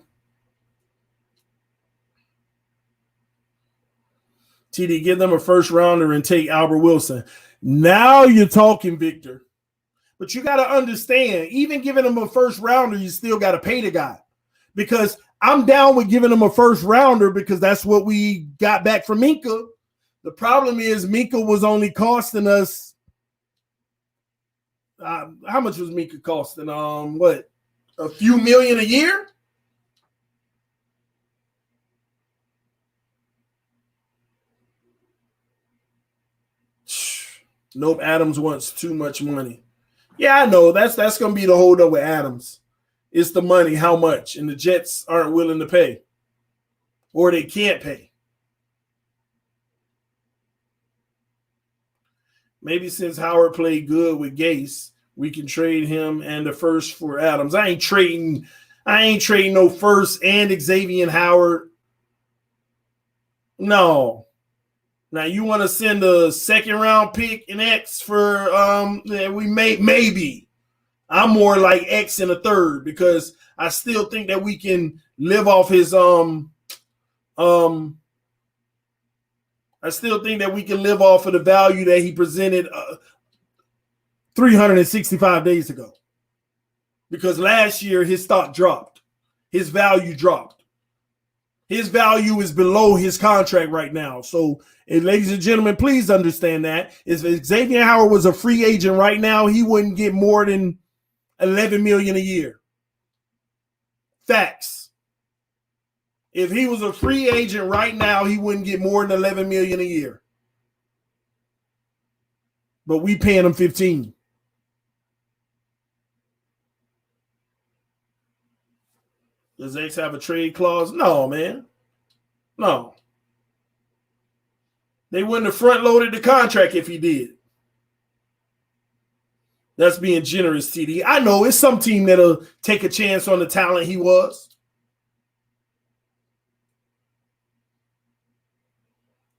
TD, give them a first rounder and take Albert Wilson. Now you're talking, Victor. But you got to understand, even giving him a first rounder, you still got to pay the guy. Because I'm down with giving him a first rounder because that's what we got back from Minka. The problem is Minka was only costing us how much was Minka costing? What? A few million a year? Nope, Adams wants too much money. Yeah, I know. That's going to be the holdup with Adams. It's the money, how much? And the Jets aren't willing to pay. Or they can't pay. Maybe since Howard played good with Gase, we can trade him and the first for Adams. I ain't trading no first and Xavier Howard. No. Now you want to send a second round pick and X for we maybe. I'm more like X and a third because I still think that we can live off his I still think that we can live off of the value that he presented 365 days ago. Because last year his stock dropped. His value dropped. His value is below his contract right now. So, ladies and gentlemen, please understand that. If Xavier Howard was a free agent right now, he wouldn't get more than $11 million a year. Facts. If he was a free agent right now, he wouldn't get more than $11 million a year. But we paying him 15. Does X have a trade clause? No, man. No. They wouldn't have front-loaded the contract if he did. That's being generous, TD. I know it's some team that'll take a chance on the talent he was.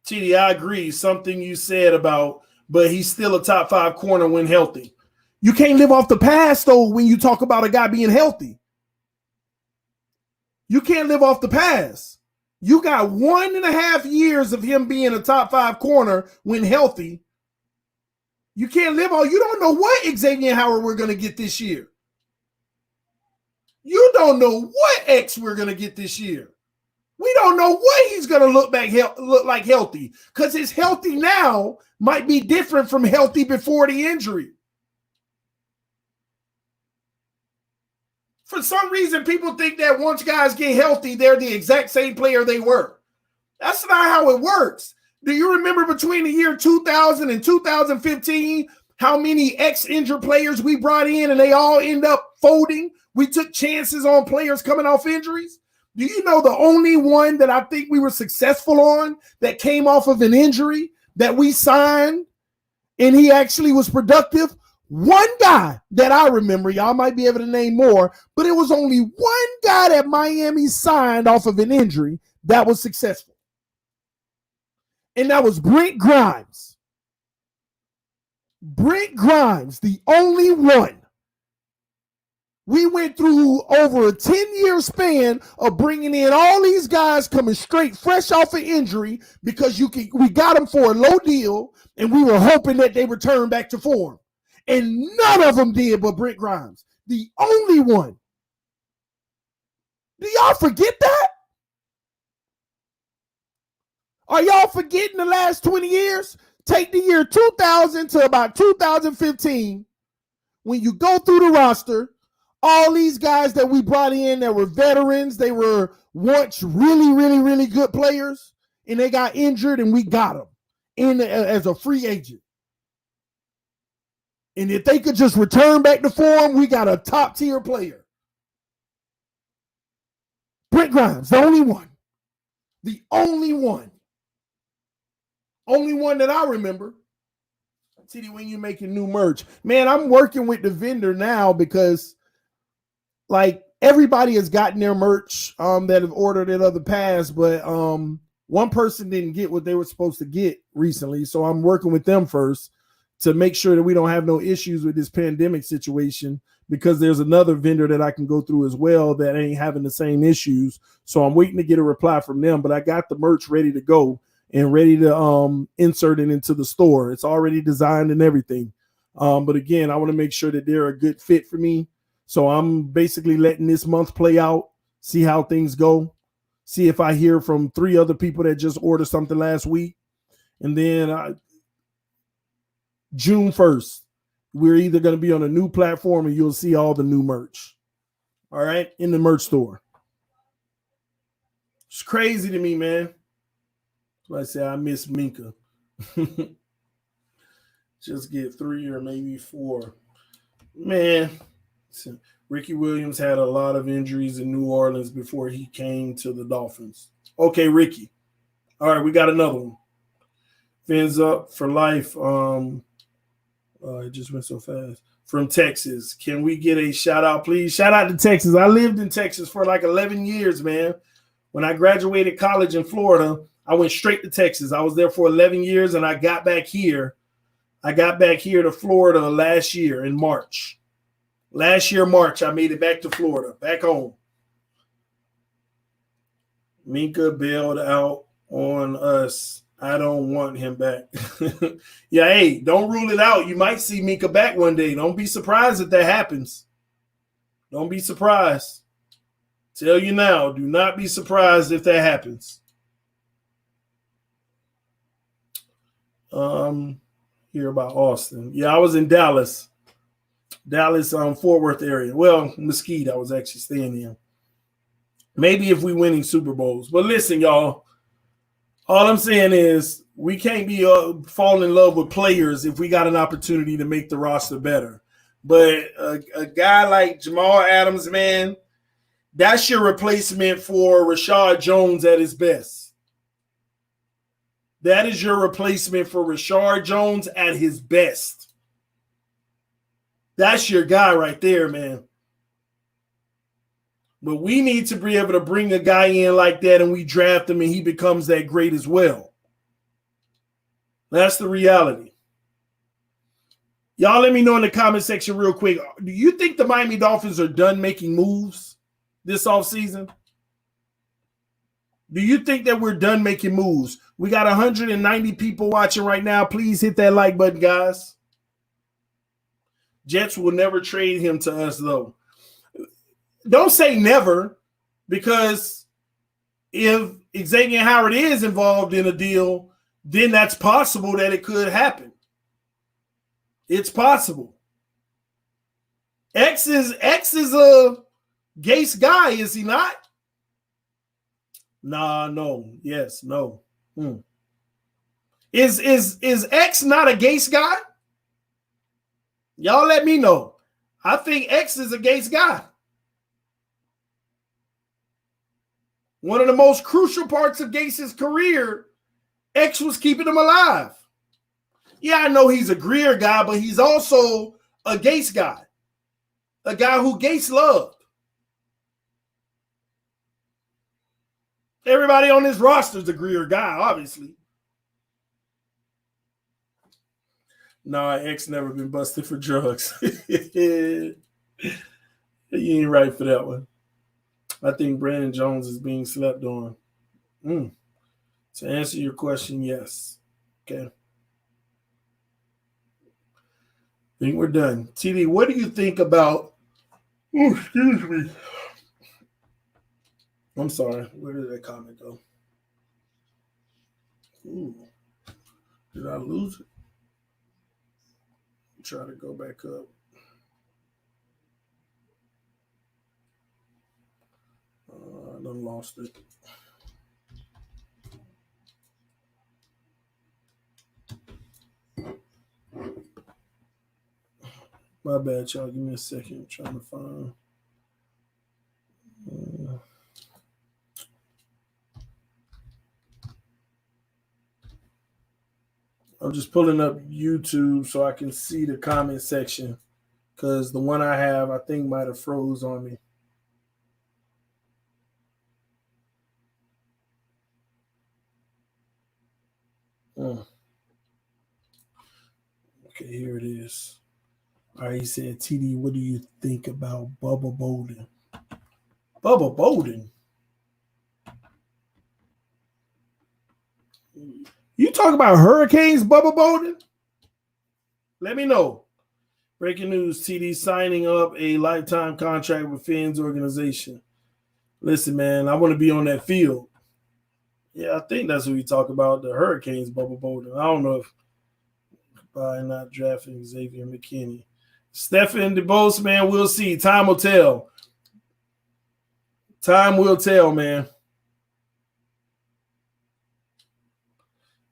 TD, I agree. Something you said about, but he's still a top 5 corner when healthy. You can't live off the past, though, when you talk about a guy being healthy. You can't live off the past. You got 1.5 years of him being a top 5 corner when healthy. You can't live on. You don't know what Xavier Howard we're going to get this year. You don't know what X we're going to get this year. We don't know what he's going to look like healthy because his healthy now might be different from healthy before the injury. For some reason, people think that once guys get healthy, they're the exact same player they were. That's not how it works. Do you remember between the year 2000 and 2015 how many ex-injured players we brought in and they all end up folding? We took chances on players coming off injuries. Do you know the only one that I think we were successful on that came off of an injury that we signed and he actually was productive? One guy that I remember, y'all might be able to name more, but it was only one guy that Miami signed off of an injury that was successful. And that was Brent Grimes. Brent Grimes, the only one. We went through over a 10-year span of bringing in all these guys coming straight fresh off an injury because we got them for a low deal and we were hoping that they return back to form. And none of them did but Brent Grimes. The only one. Do y'all forget that? Are y'all forgetting the last 20 years? Take the year 2000 to about 2015. When you go through the roster, all these guys that we brought in that were veterans, they were once really, really, really good players, and they got injured, and we got them in as a free agent. And if they could just return back to form, we got a top-tier player. Brent Grimes, the only one. The only one. Only one that I remember. TD, when you're making new merch. Man, I'm working with the vendor now because, like, everybody has gotten their merch that have ordered it of the past, but one person didn't get what they were supposed to get recently, so I'm working with them first to make sure that we don't have no issues with this pandemic situation because there's another vendor that I can go through as well that ain't having the same issues. So I'm waiting to get a reply from them, but I got the merch ready to go and ready to insert it into the store. It's already designed and everything. But again, I want to make sure that they're a good fit for me. So I'm basically letting this month play out, see how things go, see if I hear from 3 other people that just ordered something last week. And then June 1st, we're either going to be on a new platform and you'll see all the new merch. All right, in the merch store. It's crazy to me, man. That's why I say I miss Minka. Just get 3 or maybe 4. Man, Ricky Williams had a lot of injuries in New Orleans before he came to the Dolphins. Okay, Ricky. All right, we got another one. Phins up for life. It just went so fast. From Texas. Can we get a shout out, please? Shout out to Texas. I lived in Texas for like 11 years, man. When I graduated college in Florida, I went straight to Texas. I was there for 11 years, and I got back here. I got back here to Florida last year in March. Last year, March, I made it back to Florida, back home. Minka bailed out on us. I don't want him back. Yeah, hey, don't rule it out. You might see Minka back one day. Don't be surprised if that happens. Don't be surprised. Tell you now, do not be surprised if that happens. Hear about Austin. Yeah, I was in Dallas. Fort Worth area. Well, Mesquite, I was actually staying in. Maybe if we winning Super Bowls. But listen, y'all, all I'm saying is we can't be fall in love with players if we got an opportunity to make the roster better. But a guy like Jamal Adams, man, that's your replacement for Rashad Jones at his best. That is your replacement for Rashad Jones at his best. That's your guy right there, man. But we need to be able to bring a guy in like that and we draft him and he becomes that great as well. That's the reality. Y'all let me know in the comment section real quick. Do you think the Miami Dolphins are done making moves this offseason? Do you think that we're done making moves? We got 190 people watching right now. Please hit that like button, guys. Jets will never trade him to us, though. Don't say never, because if Xavier Howard is involved in a deal, then that's possible that it could happen. It's possible. X is a Gase guy, is he not? Nah, no. Yes, no. Is X not a Gase guy? Y'all let me know. I think X is a Gase guy. One of the most crucial parts of Gase's career, X was keeping him alive. Yeah, I know he's a Greer guy, but he's also a Gase guy. A guy who Gase loved. Everybody on this roster is a Greer guy, obviously. No, X never been busted for drugs. You ain't right for that one. I think Brandon Jones is being slept on. To answer your question, yes. Okay. I think we're done. TD, what do you think about... Oh, excuse me. I'm sorry. Where did that comment go? Ooh. Did I lose it? Try to go back up. I done lost it. My bad, y'all. Give me a second. I'm trying to find. I'm just pulling up YouTube so I can see the comment section, because the one I have, I think, might have froze on me. Okay, here it is. All right, he said, TD, what do you think about Bubba Bolden? Bubba Bolden? You talk about Hurricanes, Bubba Bolden? Let me know. Breaking news, TD signing up a lifetime contract with Phins organization. Listen, man, I want to be on that field. Yeah, I think that's what we talk about, the Hurricanes, Bubba Bolden. I don't know if by not drafting Xavier McKinney. Stephen DeBose, man, we'll see. Time will tell. Time will tell, man.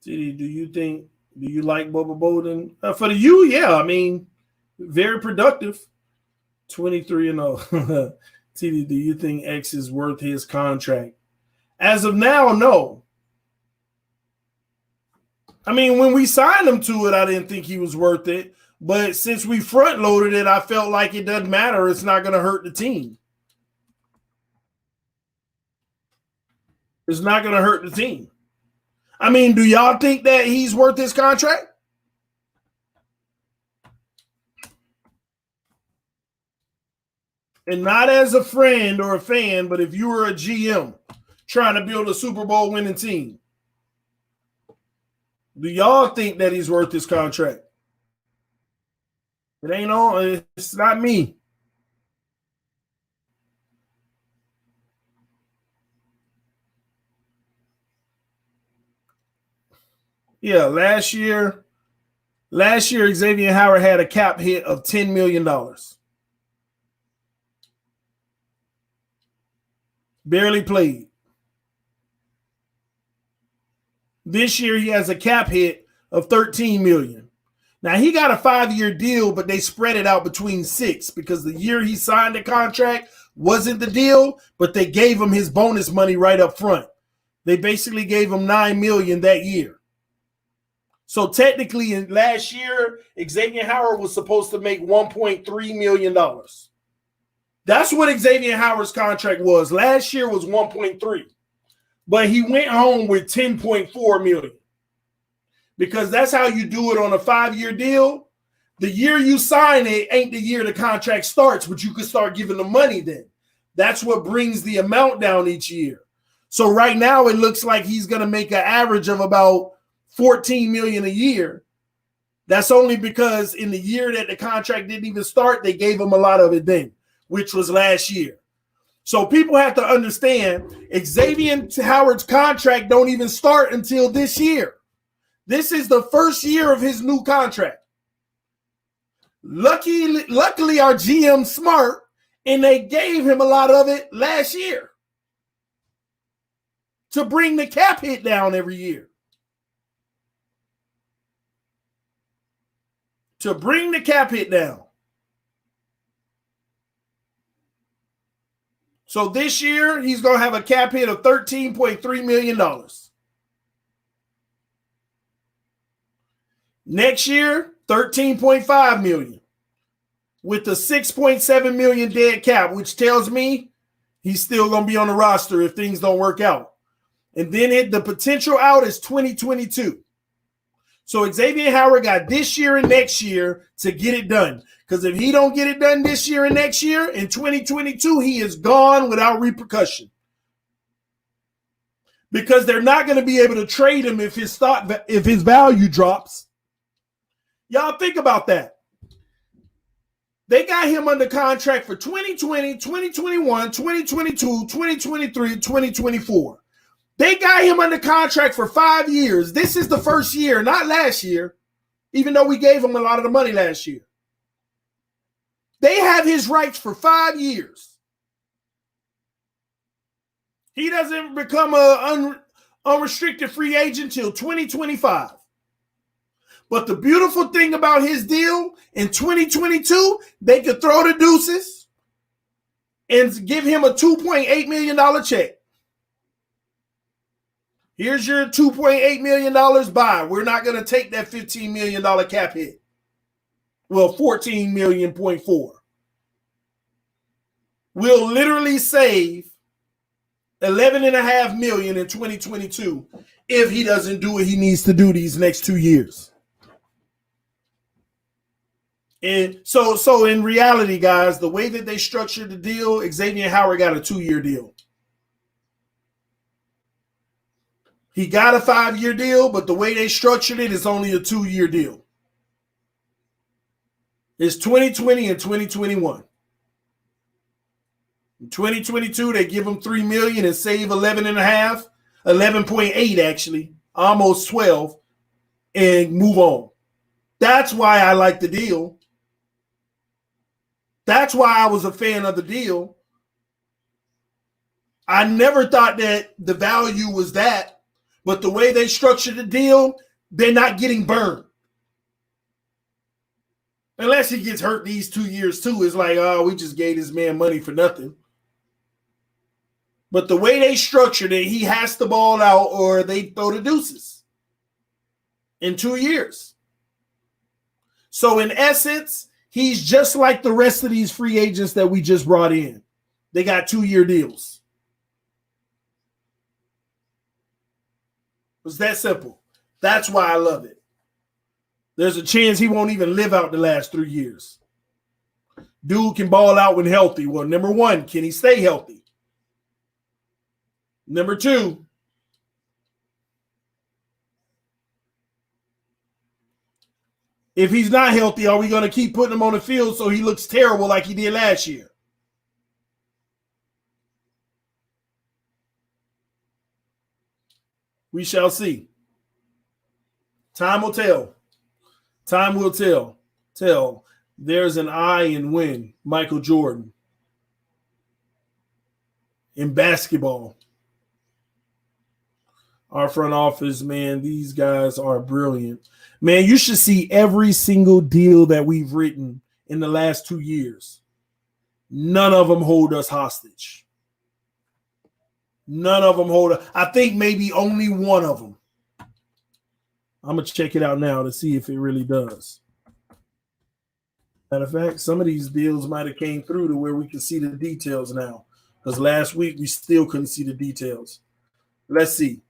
TD, do you like Bubba Bolden? For the U, yeah, I mean, very productive. 23-0. TD, do you think X is worth his contract? As of now, no. I mean, when we signed him to it, I didn't think he was worth it. But since we front-loaded it, I felt like it doesn't matter. It's not going to hurt the team. It's not going to hurt the team. I mean, do y'all think that he's worth his contract? And not as a friend or a fan, but if you were a GM trying to build a Super Bowl winning team, do y'all think that he's worth his contract? It ain't on. It's not me. Yeah, last year, Xavier Howard had a cap hit of $10 million. Barely played. This year, he has a cap hit of $13 million. Now, he got a 5-year deal, but they spread it out between 6 because the year he signed the contract wasn't the deal, but they gave him his bonus money right up front. They basically gave him $9 million that year. So technically, in last year, Xavier Howard was supposed to make $1.3 million. That's what Xavier Howard's contract was. Last year was 1.3. But he went home with 10.4 million. Because that's how you do it on a 5-year deal. The year you sign it ain't the year the contract starts, but you can start giving the money then. That's what brings the amount down each year. So right now it looks like he's going to make an average of about 14 million a year. That's only because in the year that the contract didn't even start, they gave him a lot of it then, which was last year. So people have to understand Xavier Howard's contract don't even start until this year. This is the first year of his new contract. Luckily, our GM smart, and they gave him a lot of it last year to bring the cap hit down every year. To bring the cap hit down. So this year, he's going to have a cap hit of $13.3 million. Next year, $13.5 million. With the $6.7 million dead cap, which tells me he's still going to be on the roster if things don't work out. And then the potential out is 2022. So Xavier Howard got this year and next year to get it done. Because if he don't get it done this year and next year, in 2022, he is gone without repercussion. Because they're not going to be able to trade him if his value drops. Y'all think about that. They got him under contract for 2020, 2021, 2022, 2023, 2024. They got him under contract for 5 years. This is the first year, not last year, even though we gave him a lot of the money last year. They have his rights for 5 years. He doesn't become an unrestricted free agent until 2025. But the beautiful thing about his deal, in 2022, they could throw the deuces and give him a $2.8 million check. Here's your $2.8 million buy. We're not going to take that $15 million cap hit. Well, $14.4 million. We'll literally save $11.5 million in 2022 if he doesn't do what he needs to do these next 2 years. And so in reality, guys, the way that they structured the deal, Xavier Howard got a 2-year deal. He got a 5-year deal, but the way they structured it is only a 2-year deal. It's 2020 and 2021. In 2022, they give him $3 million and save 11.5, 11.8 actually, almost 12, and move on. That's why I like the deal. That's why I was a fan of the deal. I never thought that the value was that, but the way they structured the deal, they're not getting burned. Unless he gets hurt these 2 years too, it's like, oh, we just gave this man money for nothing. But the way they structured it, he has to ball out or they throw the deuces in 2 years. So in essence, he's just like the rest of these free agents that we just brought in. They got 2-year deals. It's that simple. That's why I love it. There's a chance he won't even live out the last 3 years. Dude can ball out when healthy. Well, number one, can he stay healthy? Number two, if he's not healthy, are we going to keep putting him on the field so he looks terrible like he did last year? We shall see. Time will tell. Time will tell. There's an I in win, Michael Jordan. In basketball. Our front office, man, these guys are brilliant. Man, you should see every single deal that we've written in the last 2 years. None of them hold us hostage. None of them hold us. I think maybe only one of them. I'm going to check it out now to see if it really does. Matter of fact, some of these deals might have came through to where we can see the details now. Because last week we still couldn't see the details. Let's see.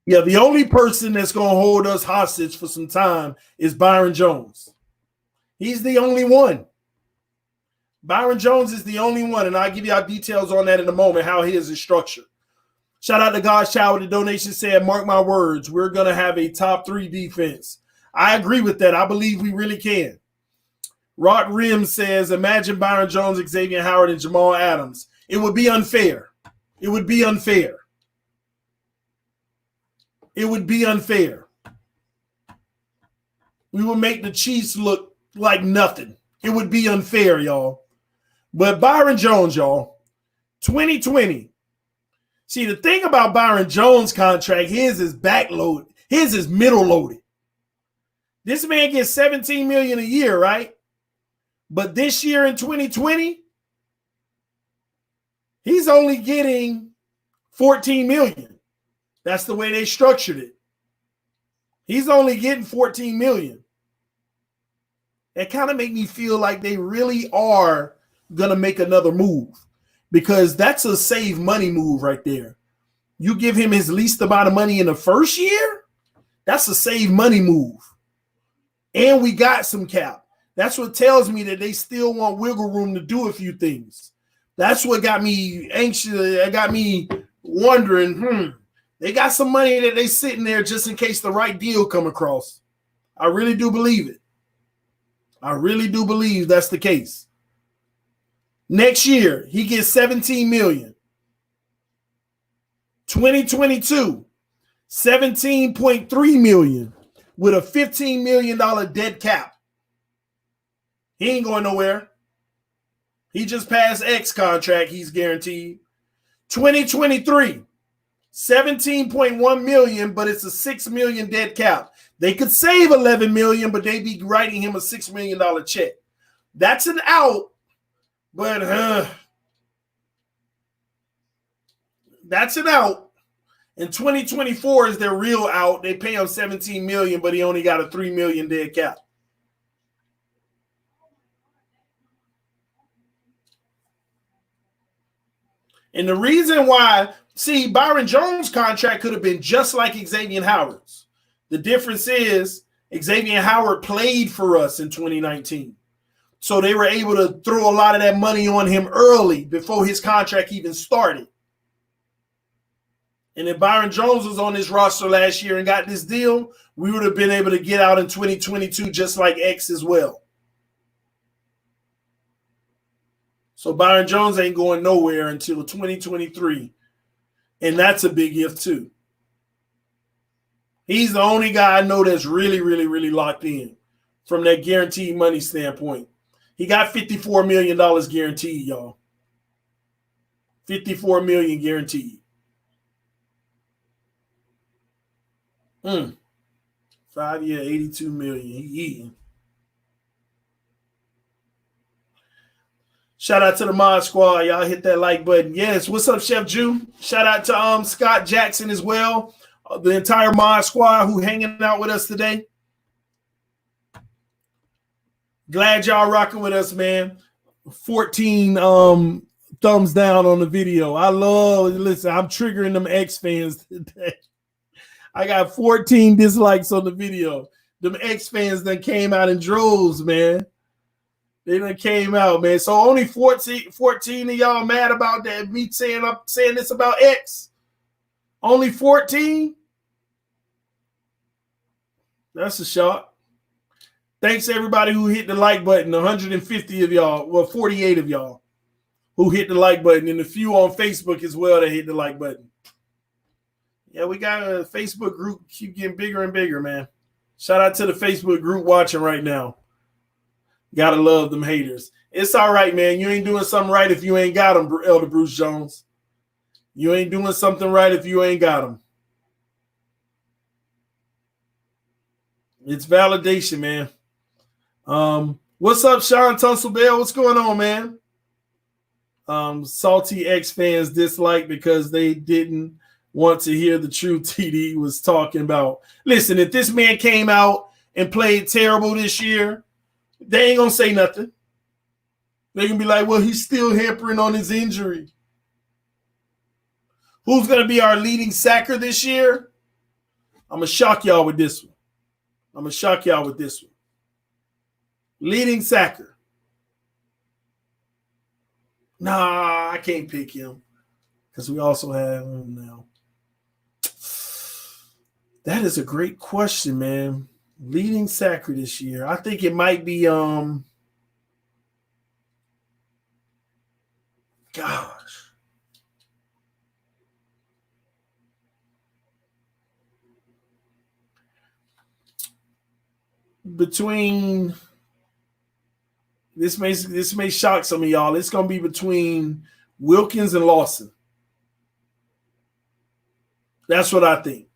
Yeah, the only person that's going to hold us hostage for some time is Byron Jones. He's the only one. Byron Jones is the only one, and I'll give you our details on that in a moment, how his is structured. Shout out to God's Child with the donation said, mark my words, we're going to have a top 3 defense. I agree with that. I believe we really can. Rock Rim says, imagine Byron Jones, Xavier Howard, and Jamal Adams. It would be unfair. It would be unfair. It would be unfair. We would make the Chiefs look like nothing. It would be unfair, y'all. But Byron Jones, y'all, 2020. See, the thing about Byron Jones' contract, his is backloaded. His is middle loaded. This man gets $17 million a year, right? But this year in 2020, he's only getting $14 million. That's the way they structured it. He's only getting $14 million. It kind of make me feel like they really are going to make another move, because that's a save money move right there. You give him his least amount of money in the first year, that's a save money move. And we got some cap. That's what tells me that they still want wiggle room to do a few things. That's what got me anxious. It got me wondering, they got some money that they sitting there just in case the right deal come across. I really do believe it. I really do believe that's the case. Next year, he gets $17 million. 2022, $17.3 million with a $15 million dead cap. He ain't going nowhere. He just passed X contract, he's guaranteed. 2023, $17.1 million, but it's a $6 million dead cap. They could save $11 million, but they'd be writing him a $6 million check. That's an out, but that's an out. And 2024 is their real out. They pay him $17 million, but he only got a $3 million dead cap. And the reason why, see, Byron Jones' contract could have been just like Xavier Howard's. The difference is Xavier Howard played for us in 2019. So they were able to throw a lot of that money on him early before his contract even started. And if Byron Jones was on this roster last year and got this deal, we would have been able to get out in 2022 just like X as well. So Byron Jones ain't going nowhere until 2023. And that's a big if too. He's the only guy I know that's really, really, really locked in from that guaranteed money standpoint. He got $54 million guaranteed, y'all. $54 million guaranteed. 5 year, $82 million. He eating. Shout out to the Mod Squad. Y'all hit that like button. Yes. What's up, Chef Jew? Shout out to Scott Jackson as well. The entire Mod Squad who hanging out with us today. Glad y'all rocking with us, man. 14 thumbs down on the video. Listen, I'm triggering them X fans today. I got 14 dislikes on the video. Them X fans that came out in droves, man. They done came out, man. So only 14 of y'all mad about that, me saying this about X. Only 14? That's a shock. Thanks to everybody who hit the like button. 150 of y'all, well, 48 of y'all who hit the like button, and a few on Facebook as well that hit the like button. Yeah, we got a Facebook group keep getting bigger and bigger, man. Shout out to the Facebook group watching right now. Gotta love them haters. It's all right, man. You ain't doing something right if you ain't got them, Elder Bruce Jones. You ain't doing something right if you ain't got them. It's validation, man. What's up, Sean Tunselbell? What's going on, man? Salty X fans dislike because they didn't want to hear the truth TD was talking about. Listen, if this man came out and played terrible this year, they ain't gonna say nothing. They're gonna be like, well, he's still hampering on his injury. Who's gonna be our leading sacker this year? I'm gonna shock y'all with this one. Leading sacker. Nah, I can't pick him because we also have him now. That is a great question, man. Leading sacker this year. I think it might be gosh. Between this may shock some of y'all. It's gonna be between Wilkins and Lawson. That's what I think.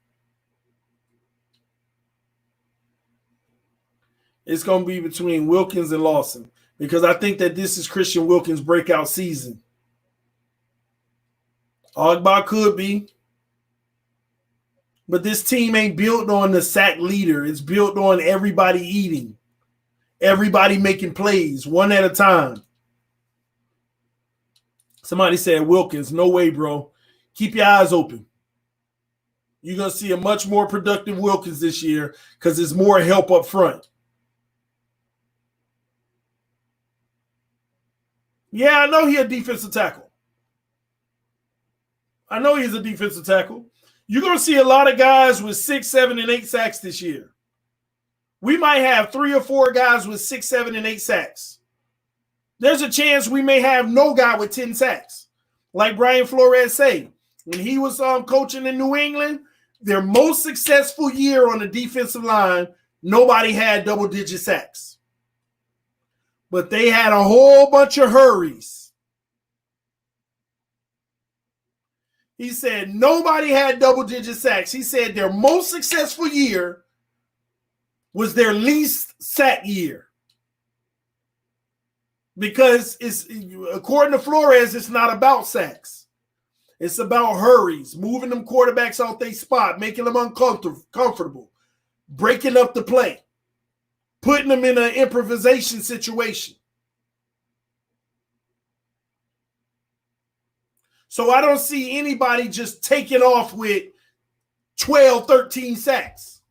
It's going to be between Wilkins and Lawson because I think that this is Christian Wilkins' breakout season. Ogba could be, but this team ain't built on the sack leader. It's built on everybody eating, everybody making plays one at a time. Somebody said Wilkins. No way, bro. Keep your eyes open. You're going to see a much more productive Wilkins this year because there's more help up front. Yeah, I know he's a defensive tackle. You're going to see a lot of guys with 6, 7, and 8 sacks this year. We might have 3 or 4 guys with 6, 7, and 8 sacks. There's a chance we may have no guy with 10 sacks. Like Brian Flores said, when he was coaching in New England, their most successful year on the defensive line, nobody had double-digit sacks. But they had a whole bunch of hurries. He said nobody had double-digit sacks. He said their most successful year was their least sack year. Because according to Flores, it's not about sacks. It's about hurries, moving them quarterbacks off their spot, making them uncomfortable, breaking up the play, putting them in an improvisation situation. So I don't see anybody just taking off with 12, 13 sacks.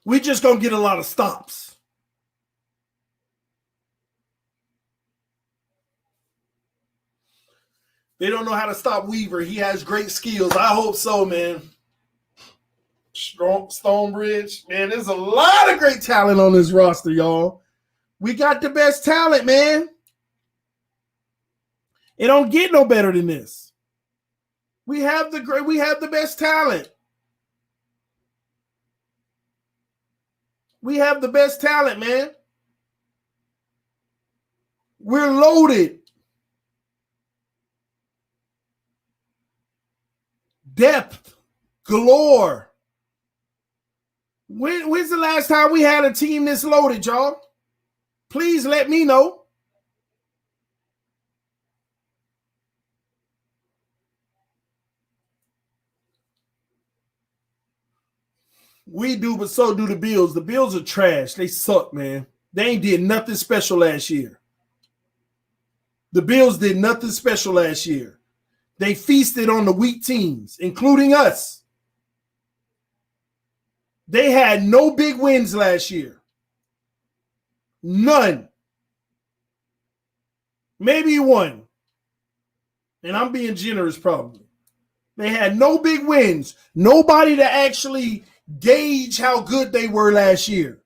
We just going to get a lot of stops. They don't know how to stop Weaver. He has great skills. I hope so, man. Stonebridge. Man, there's a lot of great talent on this roster, y'all. We got the best talent, man. It don't get no better than this. We have the best talent. We have the best talent, man. We're loaded. Depth galore. When's the last time we had a team this loaded, y'all? Please let me know. We do, but so do the Bills. The Bills are trash. They suck, man. They ain't did nothing special last year. The Bills did nothing special last year. They feasted on the weak teams, including us. They had no big wins last year. None. Maybe one. And I'm being generous probably. They had no big wins. Nobody to actually gauge how good they were last year.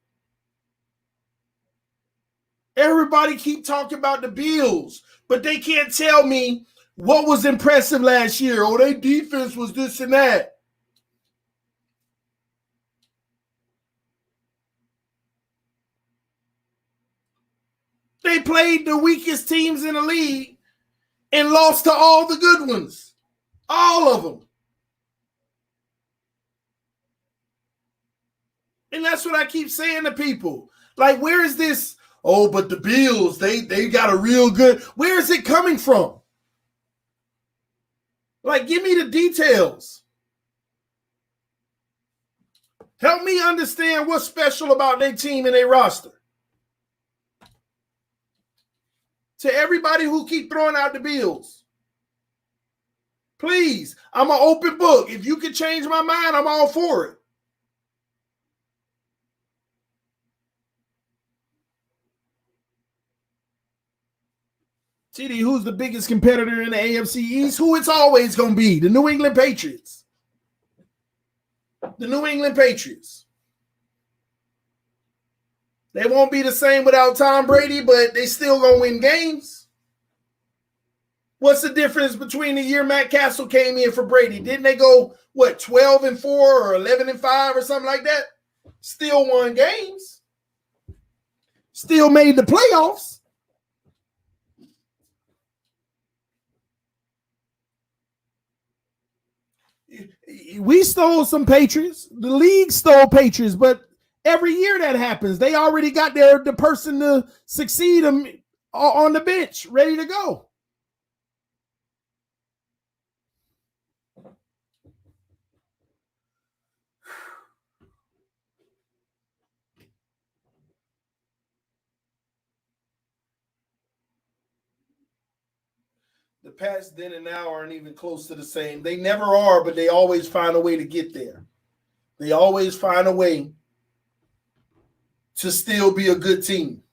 Everybody keep talking about the Bills, but they can't tell me what was impressive last year. Oh, their defense was this and that. They played the weakest teams in the league and lost to all the good ones. All of them. And that's what I keep saying to people. Like, where is this? Oh, but the Bills, they got a real good. Where is it coming from? Like, give me the details. Help me understand what's special about their team and their roster. To everybody who keep throwing out the Bills, please, I'm an open book. If you can change my mind, I'm all for it. TD, who's the biggest competitor in the AFC East? Who it's always going to be? The New England Patriots. The New England Patriots. They won't be the same without Tom Brady, but they still going to win games. What's the difference between the year Matt Castle came in for Brady? Didn't they go, 12-4 or 11-5 or something like that? Still won games. Still made the playoffs. We stole some Patriots. The league stole Patriots, but every year that happens, they already got the person to succeed them on the bench, ready to go. The past then and now aren't even close to the same. They never are, but they always find a way to get there. They always find a way to still be a good team.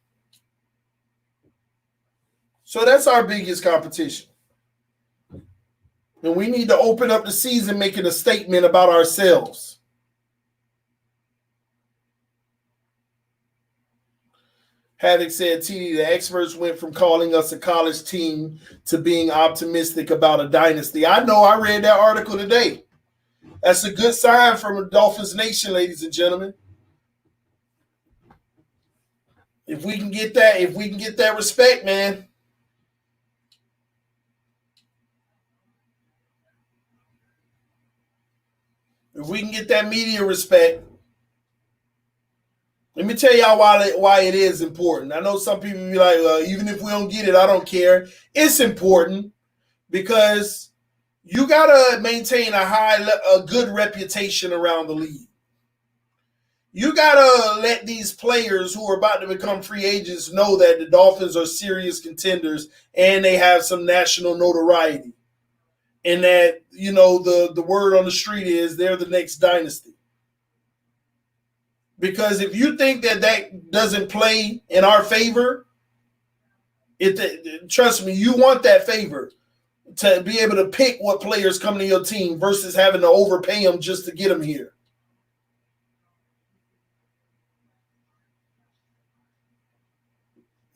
So that's our biggest competition. And we need to open up the season making a statement about ourselves. Haddock said, TD, the experts went from calling us a college team to being optimistic about a dynasty. I know, I read that article today. That's a good sign from Dolphins Nation, ladies and gentlemen. If we can get that respect, man. If we can get that media respect. Let me tell y'all why it is important. I know some people be like, even if we don't get it, I don't care. It's important because you got to maintain a good reputation around the league. You got to let these players who are about to become free agents know that the Dolphins are serious contenders and they have some national notoriety. And that, the word on the street is they're the next dynasty. Because if you think that doesn't play in our favor, trust me, you want that favor to be able to pick what players come to your team versus having to overpay them just to get them here.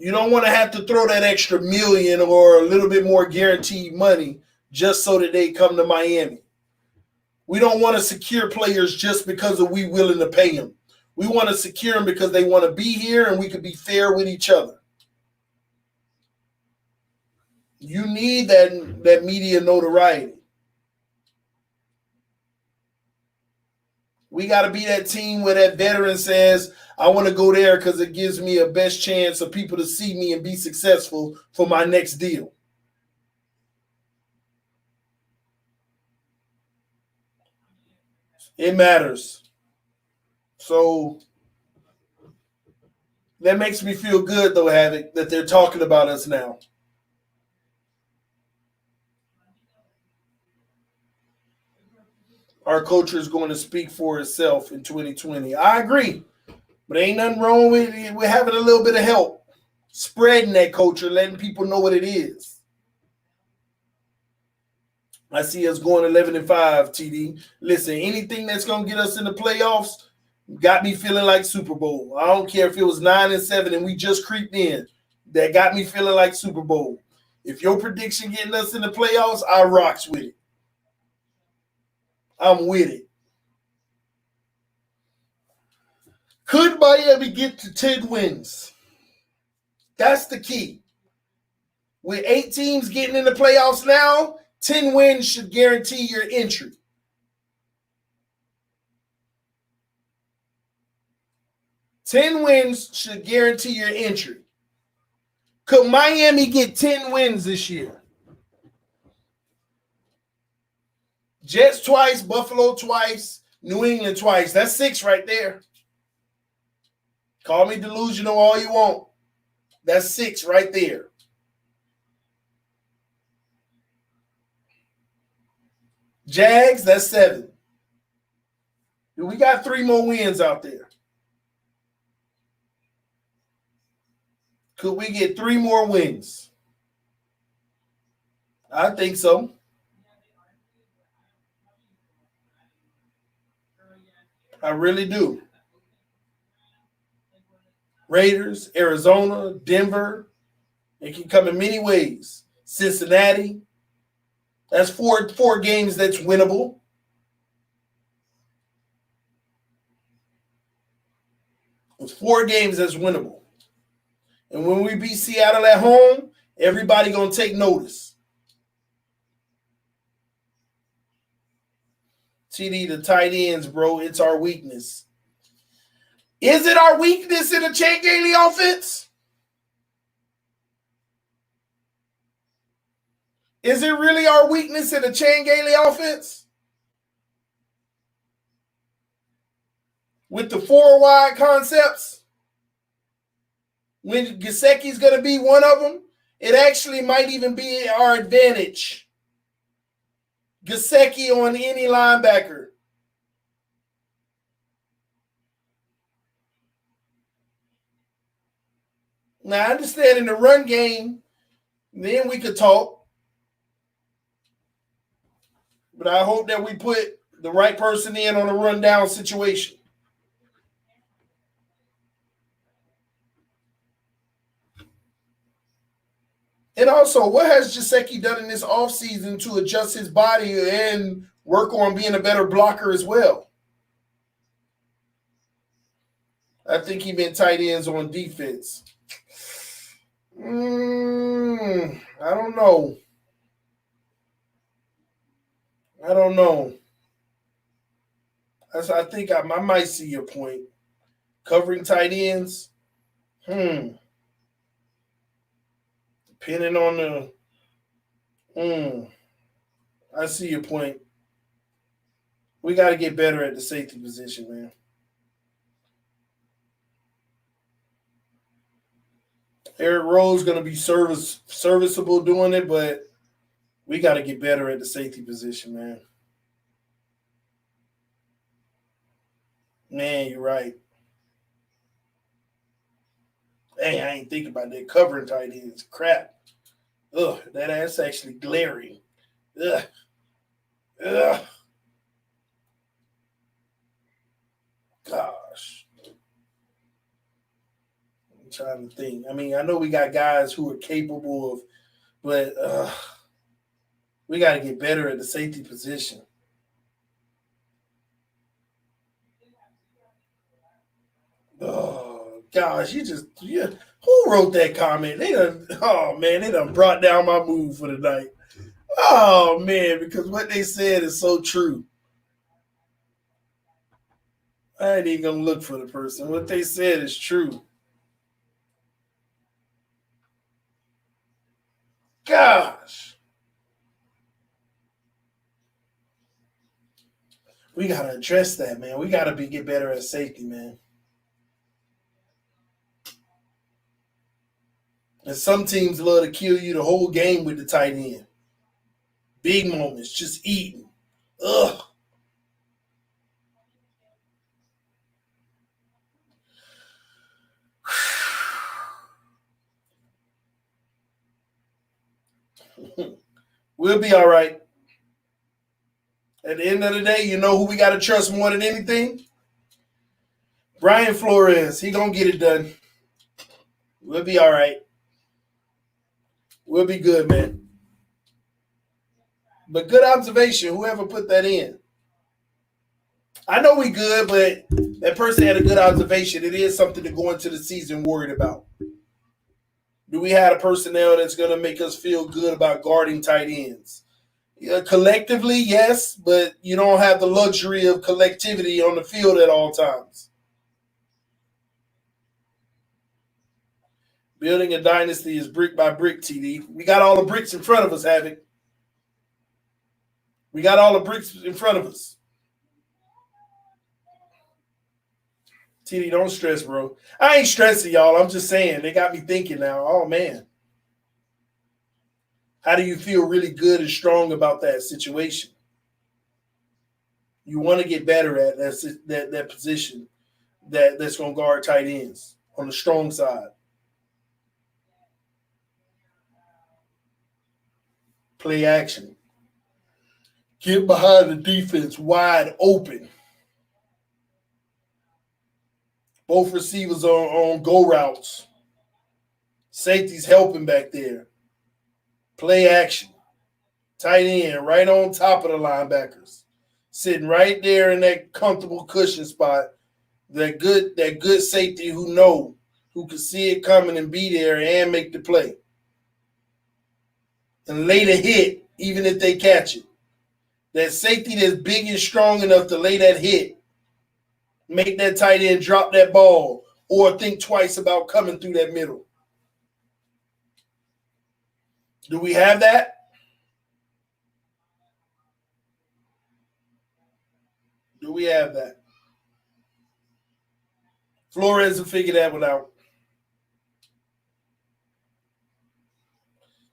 You don't want to have to throw that extra million or a little bit more guaranteed money just so that they come to Miami. We don't want to secure players just because of we willing to pay them. We want to secure them because they want to be here and we can be fair with each other. You need that media notoriety. We got to be that team where that veteran says, I want to go there because it gives me a best chance of people to see me and be successful for my next deal. It matters. So that makes me feel good, though, Havoc, that they're talking about us now. Our culture is going to speak for itself in 2020. I agree. But ain't nothing wrong with having a little bit of help. Spreading that culture, letting people know what it is. I see us going 11-5, TD. Listen, anything that's going to get us in the playoffs got me feeling like Super Bowl. I don't care if it was 9-7 and we just creeped in. That got me feeling like Super Bowl. If your prediction getting us in the playoffs, I rocks with it. I'm with it. Could Miami get to 10 wins? That's the key. With 8 teams getting in the playoffs now, 10 wins should guarantee your entry. Ten wins should guarantee your entry. Could Miami get 10 wins this year? Jets twice, Buffalo twice, New England twice. That's 6 right there. Call me delusional all you want. That's 6 right there. Jags, that's 7. We got 3 more wins out there. Could we get 3 more wins? I think so. I really do. Raiders, Arizona, Denver. It can come in many ways. Cincinnati. That's four games that's winnable. It's 4 games that's winnable. And when we beat Seattle at home, everybody going to take notice. TD, the tight ends, bro, it's our weakness. Is it our weakness in the Chan Gailey offense? Is it really our weakness in the Chan Gailey offense? With the 4 wide concepts? When Gesicki's going to be one of them, it actually might even be our advantage. Gesicki on any linebacker. Now, I understand in the run game, then we could talk. But I hope that we put the right person in on a rundown situation. And also, what has Gesicki done in this offseason to adjust his body and work on being a better blocker as well? I think he meant tight ends on defense. I don't know. I think I might see your point. Covering tight ends? Depending on the I see your point. We got to get better at the safety position, man. Eric Rowe's going to be serviceable doing it, but we got to get better at the safety position, man. Man, you're right. Hey, I ain't thinking about that covering tight ends. Crap. Ugh, that's actually glaring. Ugh. Gosh. trying to think. I mean, I know we got guys who are capable of, but we got to get better at the safety position. Oh gosh, who wrote that comment? They done brought down my mood for the night. Oh man, because what they said is so true. I ain't even gonna look for the person. What they said is true. Gosh. We gotta address that, man. We gotta get better at safety, man. And some teams love to kill you the whole game with the tight end. Big moments, just eating. Ugh. We'll be all right. At the end of the day, you know who we got to trust more than anything? Brian Flores. He going to get it done. We'll be all right. We'll be good, man. But good observation, whoever put that in. I know we good, but that person had a good observation. It is something to go into the season worried about. Do we have a personnel that's going to make us feel good about guarding tight ends? Collectively, yes, but you don't have the luxury of collectivity on the field at all times. Building a dynasty is brick by brick, TD. We got all the bricks in front of us, Havoc. We got all the bricks in front of us. TD, don't stress, bro. I ain't stressing, y'all. I'm just saying. They got me thinking now. Oh, man. How do you feel really good and strong about that situation? You want to get better at that position that's going to guard tight ends on the strong side. Play action. Get behind the defense wide open. Both receivers on go routes. Safety's helping back there. Play action. Tight end right on top of the linebackers. Sitting right there in that comfortable cushion spot. That good safety who can see it coming and be there and make the play. And lay the hit even if they catch it. That safety that's big and strong enough to lay that hit. Make that tight end drop that ball or think twice about coming through that middle. Do we have that? Do we have that? Flores will figure that one out.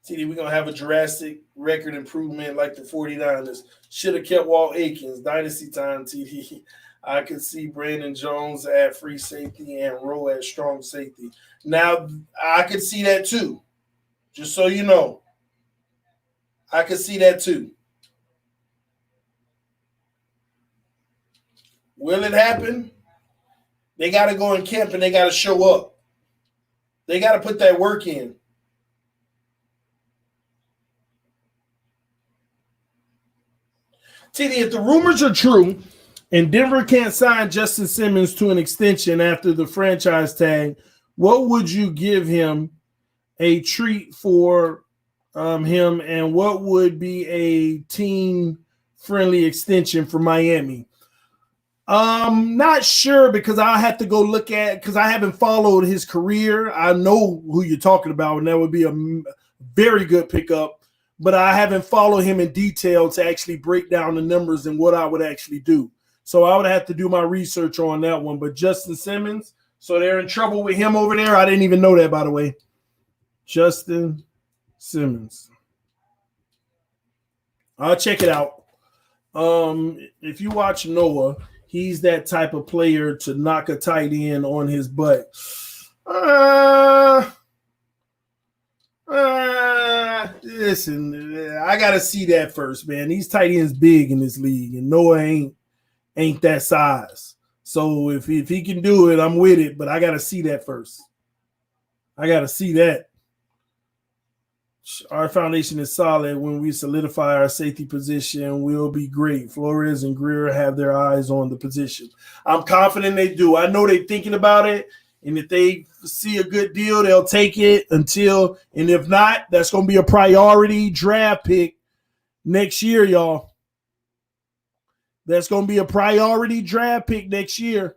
TD, we're going to have a drastic record improvement like the 49ers. Should have kept Walt Aikens. Dynasty time, TD. I could see Brandon Jones at free safety and Rowe at strong safety. Now, I could see that too. Just so you know. I could see that too. Will it happen? They got to go in camp and they got to show up. They got to put that work in. TD, if the rumors are true and Denver can't sign Justin Simmons to an extension after the franchise tag, what would you give him a treat for him, and what would be a team-friendly extension for Miami? Not sure because I have to go look at because I haven't followed his career. I know who you're talking about, and that would be a very good pickup. But I haven't followed him in detail to actually break down the numbers and what I would actually do. So I would have to do my research on that one. But Justin Simmons, so they're in trouble with him over there? I didn't even know that, by the way. Justin Simmons. I'll check it out. If you watch Noah, he's that type of player to knock a tight end on his butt. Listen, I gotta see that first, man. These tight ends big in this league, and Noah ain't that size. So if he can do it, I'm with it. But I gotta see that first. I got to see that. Our foundation is solid. When we solidify our safety position, we'll be great. Flores and Greer have their eyes on the position. I'm confident they do. I know they're thinking about it, and if they see a good deal, they'll take it and if not, that's going to be a priority draft pick next year, y'all. That's going to be a priority draft pick next year.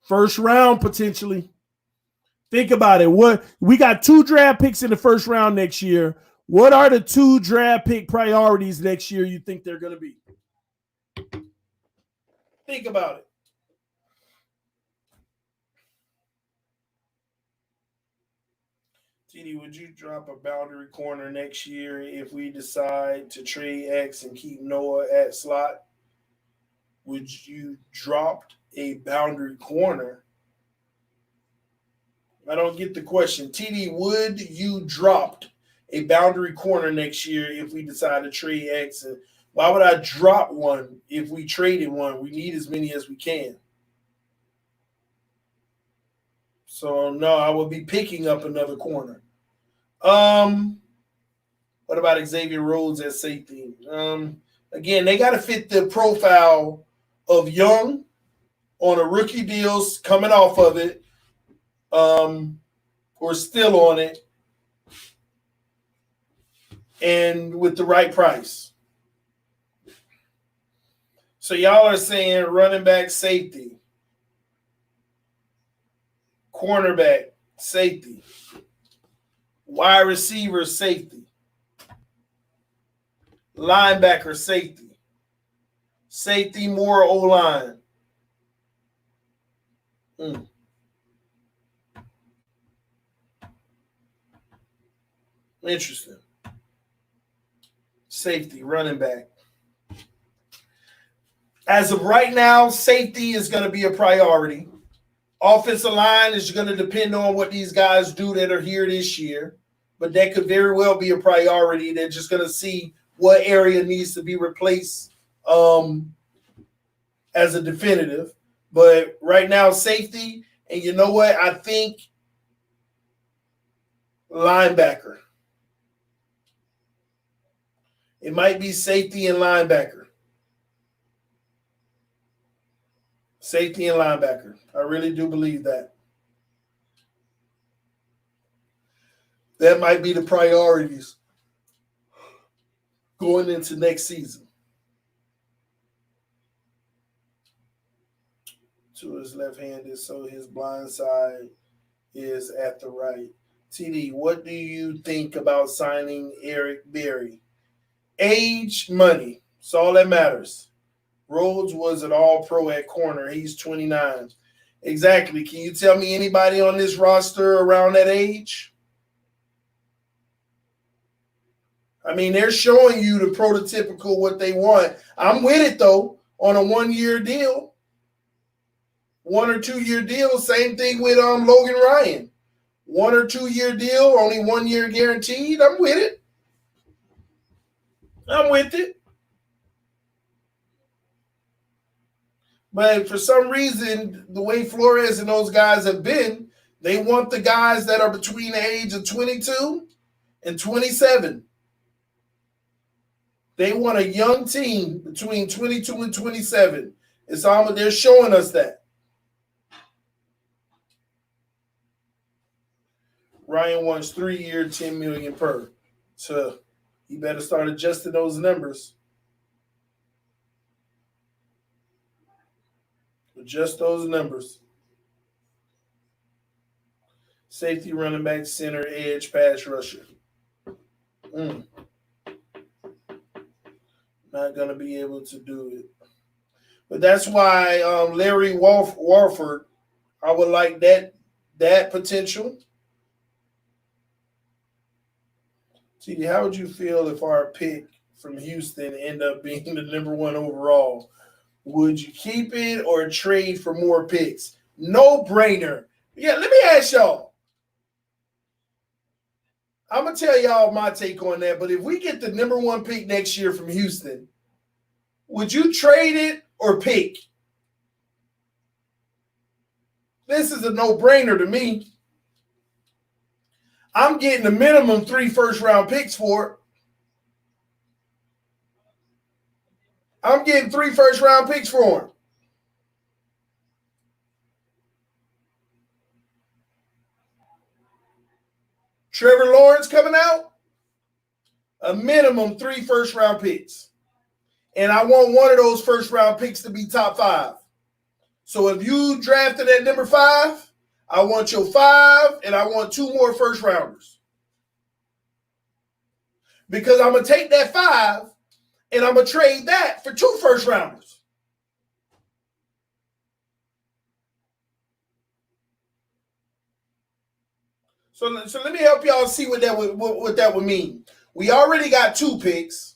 First round, potentially. Think about it. We got 2 draft picks in the first round next year. What are the 2 draft pick priorities next year you think they're going to be? Think about it. TD, would you drop a boundary corner next year if we decide to trade X and keep Noah at slot? Would you drop a boundary corner? I don't get the question. TD, would you drop a boundary corner next year if we decide to trade X? And why would I drop one if we traded one? We need as many as we can. So, no, I will be picking up another corner. What about Xavier Rhodes at safety? Again, they got to fit the profile of Young on a rookie deals coming off of it. Or still on it, and with the right price. So y'all are saying running back, safety, cornerback, safety, wide receiver, safety, linebacker, safety more O-line. Interesting. Safety, running back. As of right now, safety is going to be a priority. Offensive line is going to depend on what these guys do that are here this year, but that could very well be a priority. They're just going to see what area needs to be replaced as a definitive. But right now, safety, and you know what? I think linebacker. It might be safety and linebacker. Safety and linebacker. I really do believe that. That might be the priorities going into next season. To his left-handed, so his blind side is at the right. TD, what do you think about signing Eric Berry? Age, money. It's all that matters. Rhodes was an all-pro at corner. He's 29. Exactly. Can you tell me anybody on this roster around that age? I mean, they're showing you the prototypical what they want. I'm with it, though, on a 1-year deal. 1 or 2 year deal. Same thing with Logan Ryan. 1 or 2 year deal, only 1 year guaranteed. I'm with it. I'm with it. But for some reason, the way Flores and those guys have been, they want the guys that are between the age of 22 and 27. They want a young team between 22 and 27. It's almost, they're showing us that. Ryan wants 3 year, $10 million per. So you better start adjusting those numbers. Adjust those numbers. Safety, running back, center, edge, pass rusher. Not going to be able to do it. But that's why Larry Warford, I would like that potential. TD, how would you feel if our pick from Houston end up being the number 1 overall? Would you keep it or trade for more picks? No brainer. Yeah, let me ask y'all. I'm going to tell y'all my take on that, but if we get the number 1 pick next year from Houston, would you trade it or pick? This is a no-brainer to me. I'm getting a minimum 3 first-round picks for it. I'm getting 3 first-round picks for him. Trevor Lawrence coming out, a minimum 3 first-round picks. And I want one of those first-round picks to be top 5. So if you drafted at number 5, I want your 5, and I want 2 more first-rounders. Because I'm going to take that 5, and I'm going to trade that for 2 first-rounders. So let me help y'all see what that would mean. We already got 2 picks.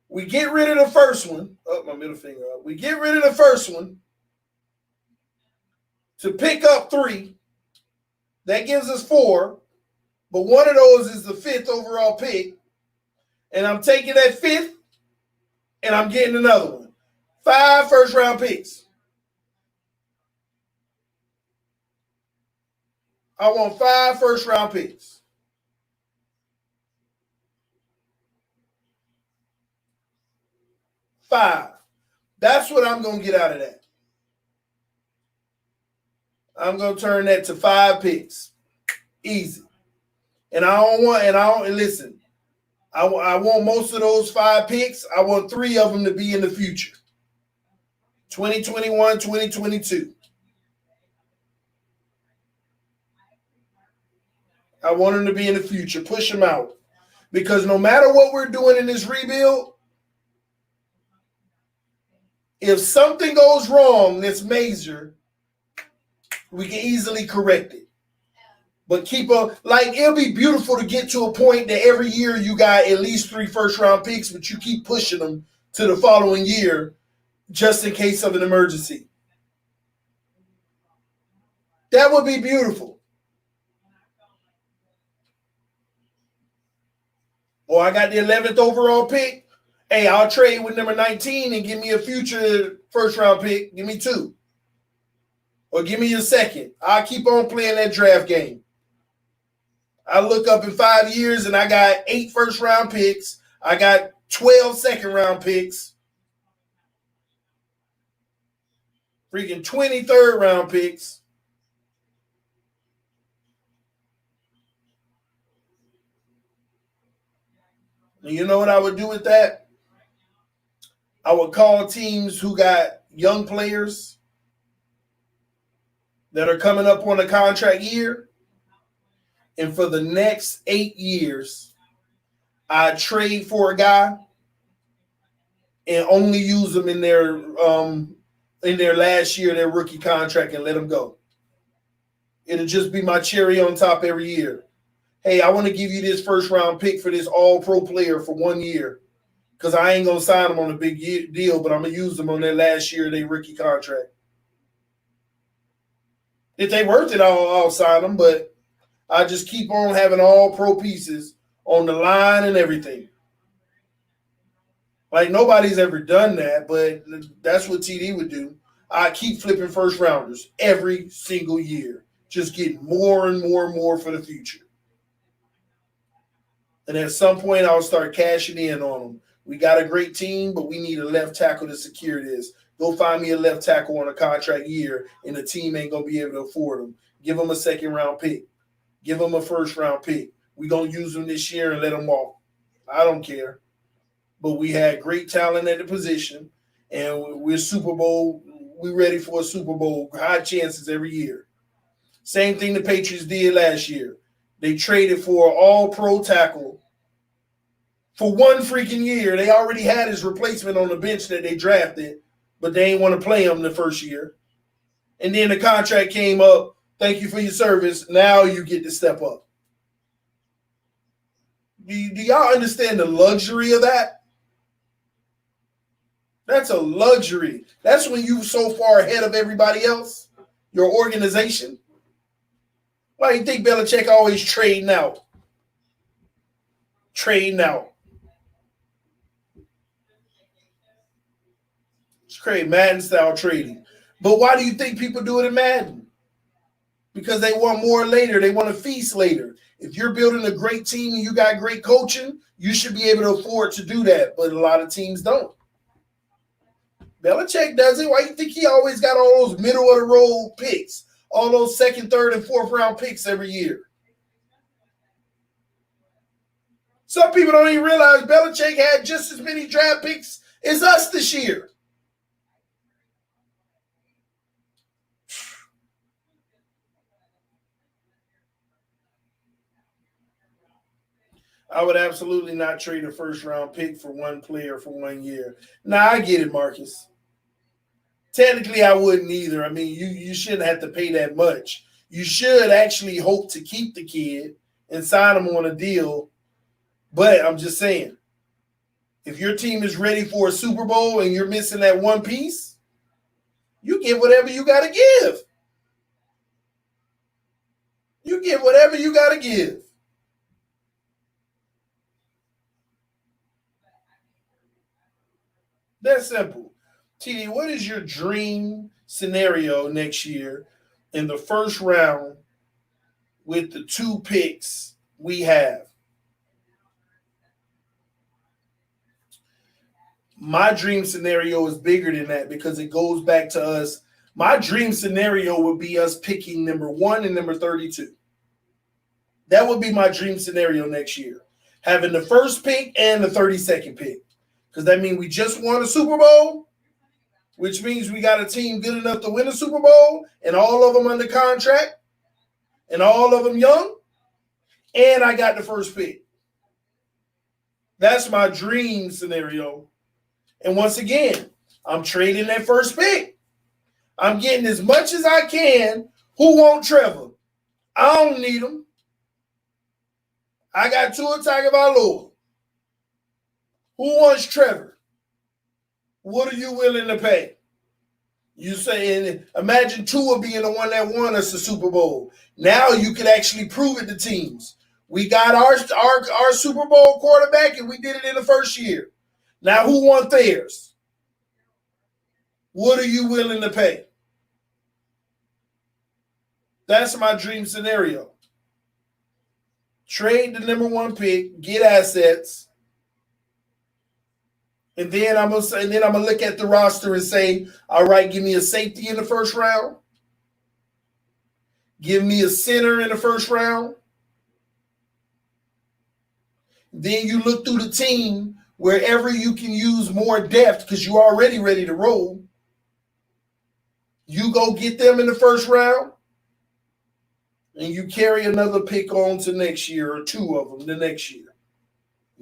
We get rid of the first one. Oh, my middle finger up. We get rid of the first one to pick up 3. That gives us 4. But one of those is the 5th overall pick. And I'm taking that 5th, and I'm getting another one. 5 first-round picks. I want 5 first-round picks. Five. That's what I'm going to get out of that. I'm going to turn that to 5 picks. Easy. And listen, I want most of those 5 picks. I want 3 of them to be in the future. 2021, 2022. I want them to be in the future. Push them out. Because no matter what we're doing in this rebuild, if something goes wrong that's major, we can easily correct it. But it'll be beautiful to get to a point that every year you got at least 3 first-round picks, but you keep pushing them to the following year just in case of an emergency. That would be beautiful. Or I got the 11th overall pick. Hey, I'll trade with number 19 and give me a future first-round pick. Give me 2. Or give me a second. I'll keep on playing that draft game. I look up in 5 years and I got 8 first-round picks. I got 12 second-round picks. Freaking 20 third-round picks. And you know what I would do with that? I would call teams who got young players that are coming up on a contract year. And for the next 8 years, I trade for a guy and only use them in their last year, their rookie contract, and let them go. It'll just be my cherry on top every year. Hey, I want to give you this first-round pick for this all-pro player for 1 year because I ain't going to sign them on a big deal, but I'm going to use them on their last year of their rookie contract. If they worth it, I'll sign them, but I just keep on having all-pro pieces on the line and everything. Like, nobody's ever done that, but that's what TD would do. I keep flipping first-rounders every single year, just getting more and more and more for the future. And at some point, I'll start cashing in on them. We got a great team, but we need a left tackle to secure this. Go find me a left tackle on a contract year, and the team ain't going to be able to afford them. Give them a second-round pick. Give them a first-round pick. We're going to use them this year and let them walk. I don't care. But we had great talent at the position, and we're Super Bowl. We're ready for a Super Bowl. High chances every year. Same thing the Patriots did last year. They traded for an all-pro tackle for 1 freaking year. They already had his replacement on the bench that they drafted, but they didn't want to play him the first year. And then the contract came up. Thank you for your service. Now you get to step up. Do y'all understand the luxury of that? That's a luxury. That's when you're so far ahead of everybody else, your organization. Why do you think Belichick always trading out? Trading out. It's crazy, Madden-style trading. But why do you think people do it in Madden? because they want more later. They want to feast later. If you're building a great team and you got great coaching, you should be able to afford to do that. But a lot of teams don't. Belichick does it. Why do you think he always got all those middle of the road picks? All those second, third, and fourth round picks every year. Some people don't even realize Belichick had just as many draft picks as us this year. I would absolutely not trade a first-round pick for one player for 1 year. Nah, I get it, Marcus. Technically, I wouldn't either. I mean, you shouldn't have to pay that much. You should actually hope to keep the kid and sign him on a deal. But I'm just saying, if your team is ready for a Super Bowl and you're missing that one piece, you give whatever you got to give. You give whatever you got to give. That's simple. TD, what is your dream scenario next year in the first round with the 2 picks we have? My dream scenario is bigger than that because it goes back to us. My dream scenario would be us picking number 1 and number 32. That would be my dream scenario next year. Having the first pick and the 32nd pick. Because that means we just won a Super Bowl, which means we got a team good enough to win a Super Bowl, and all of them under contract, and all of them young, and I got the first pick. That's my dream scenario. And once again, I'm trading that first pick. I'm getting as much as I can. Who want Trevor? I don't need him. I got Tua Tagovailoa. Who wants Trevor? What are you willing to pay? You say, imagine Tua being the one that won us the Super Bowl. Now you can actually prove it to teams. We got our Super Bowl quarterback, and we did it in the first year. Now who wants theirs? What are you willing to pay? That's my dream scenario. Trade the number 1 pick, get assets. And then I'm gonna look at the roster and say, all right, give me a safety in the first round. Give me a center in the first round. Then you look through the team wherever you can use more depth because you're already ready to roll. You go get them in the first round. And you carry another pick on to next year or 2 of them the next year.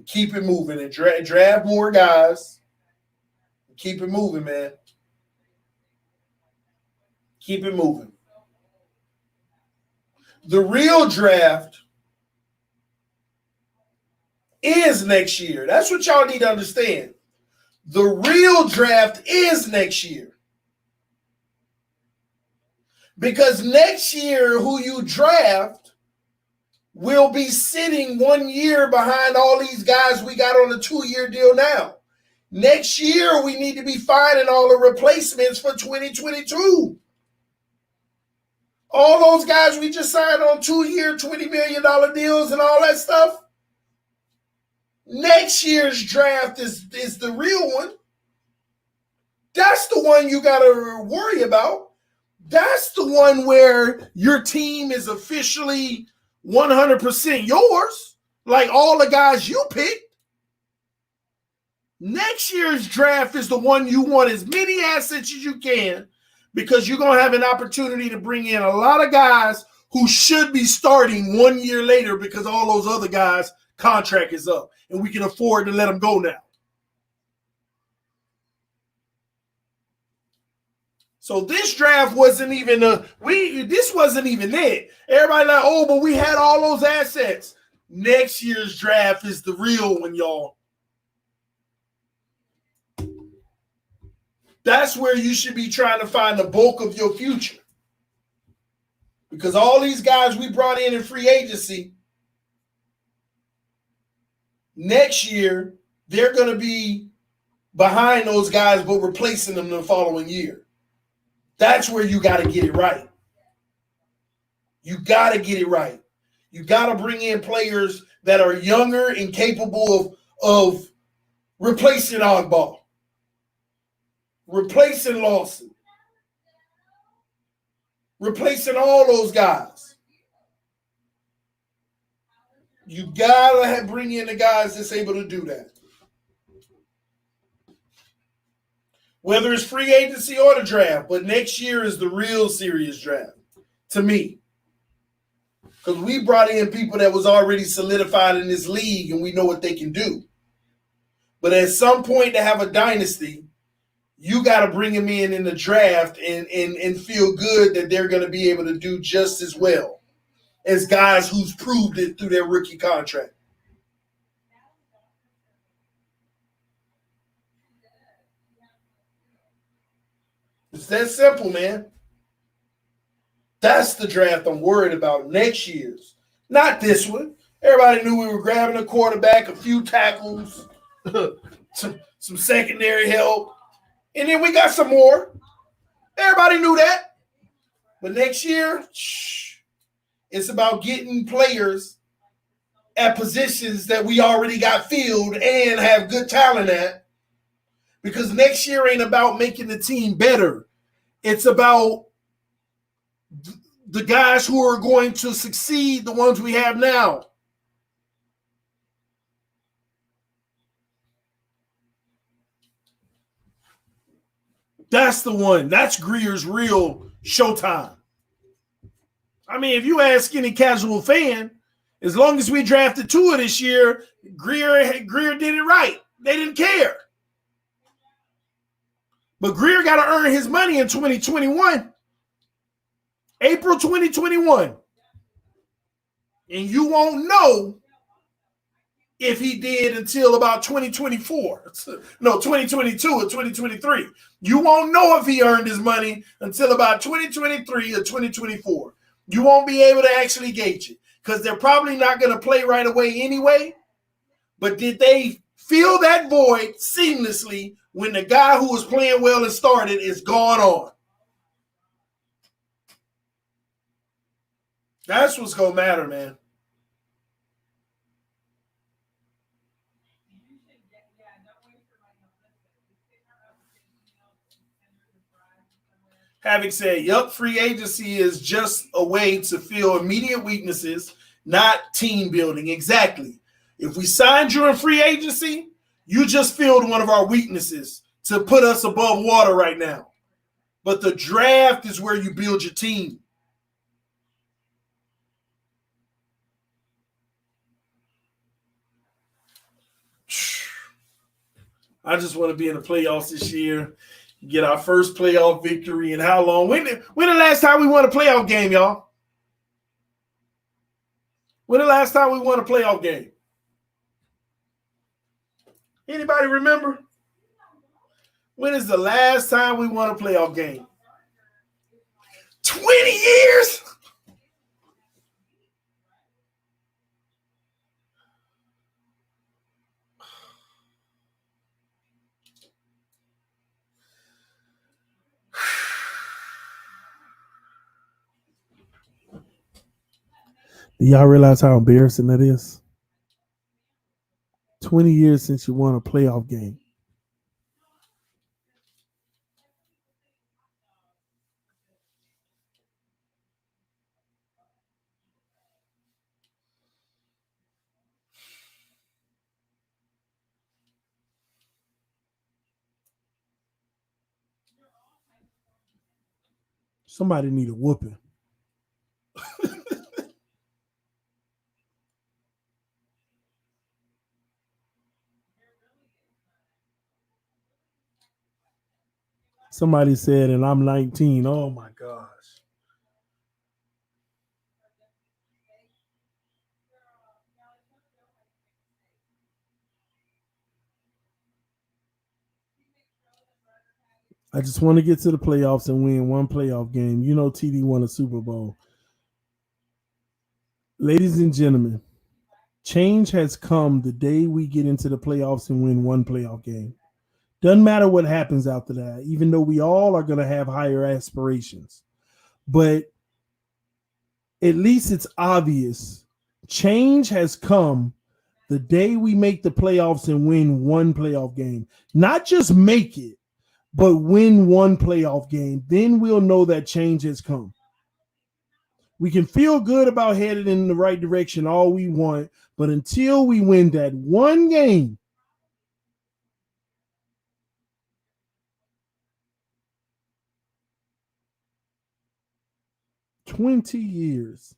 Keep it moving and draft more guys. Keep it moving, man. Keep it moving. The real draft is next year. That's what y'all need to understand. The real draft is next year. Because next year, who you draft will be sitting 1 year behind all these guys we got on a 2-year deal now. Next year, we need to be finding all the replacements for 2022. All those guys we just signed on 2-year, $20 million deals and all that stuff. Next year's draft is the real one. That's the one you got to worry about. That's the one where your team is officially 100% yours, like all the guys you picked. Next year's draft is the one you want as many assets as you can because you're going to have an opportunity to bring in a lot of guys who should be starting 1 year later because all those other guys' contract is up and we can afford to let them go now. So this draft wasn't even this wasn't even it. Everybody like, oh, but we had all those assets. Next year's draft is the real one, y'all. That's where you should be trying to find the bulk of your future. Because all these guys we brought in free agency, next year, they're going to be behind those guys, but replacing them the following year. That's where you got to get it right. You got to get it right. You got to bring in players that are younger and capable of replacing Oddball, replacing Lawson, replacing all those guys. You got to bring in the guys that's able to do that. Whether it's free agency or the draft, but next year is the real serious draft, to me. Because we brought in people that was already solidified in this league and we know what they can do. But at some point to have a dynasty, you got to bring them in the draft and feel good that they're going to be able to do just as well as guys who's proved it through their rookie contract. It's that simple, man. That's the draft I'm worried about next year's, not this one. Everybody knew we were grabbing a quarterback, a few tackles, some secondary help, and then we got some more. Everybody knew that. But next year, it's about getting players at positions that we already got filled and have good talent at. Because next year ain't about making the team better. It's about the guys who are going to succeed, the ones we have now. That's the one. That's Greer's real showtime. I mean, if you ask any casual fan, as long as we drafted Tua this year, Greer did it right. They didn't care. But Greer got to earn his money in 2021. April 2021. And you won't know if he did until about 2024. No, 2022 or 2023. You won't know if he earned his money until about 2023 or 2024. You won't be able to actually gauge it because they're probably not going to play right away anyway. But did they fill that void seamlessly when the guy who was playing well and started is gone on? That's what's going to matter, man. Having said, yep, free agency is just a way to fill immediate weaknesses, not team building. Exactly. If we signed you in free agency, you just filled one of our weaknesses to put us above water right now. But the draft is where you build your team. I just want to be in the playoffs this year, get our first playoff victory in how long? When the last time we won a playoff game, y'all? When the last time we won a playoff game? Anybody remember? When is the last time we won a playoff game? 20 years? Do y'all realize how embarrassing that is? 20 years since you won a playoff game. Somebody need a whooping. Somebody said, and I'm 19. Oh, my gosh. I just want to get to the playoffs and win one playoff game. You know TD won a Super Bowl. Ladies and gentlemen, change has come the day we get into the playoffs and win one playoff game. Doesn't matter what happens after that, even though we all are going to have higher aspirations. But at least it's obvious. Change has come the day we make the playoffs and win one playoff game. Not just make it, but win one playoff game. Then we'll know that change has come. We can feel good about headed in the right direction all we want, but until we win that one game, 20 years.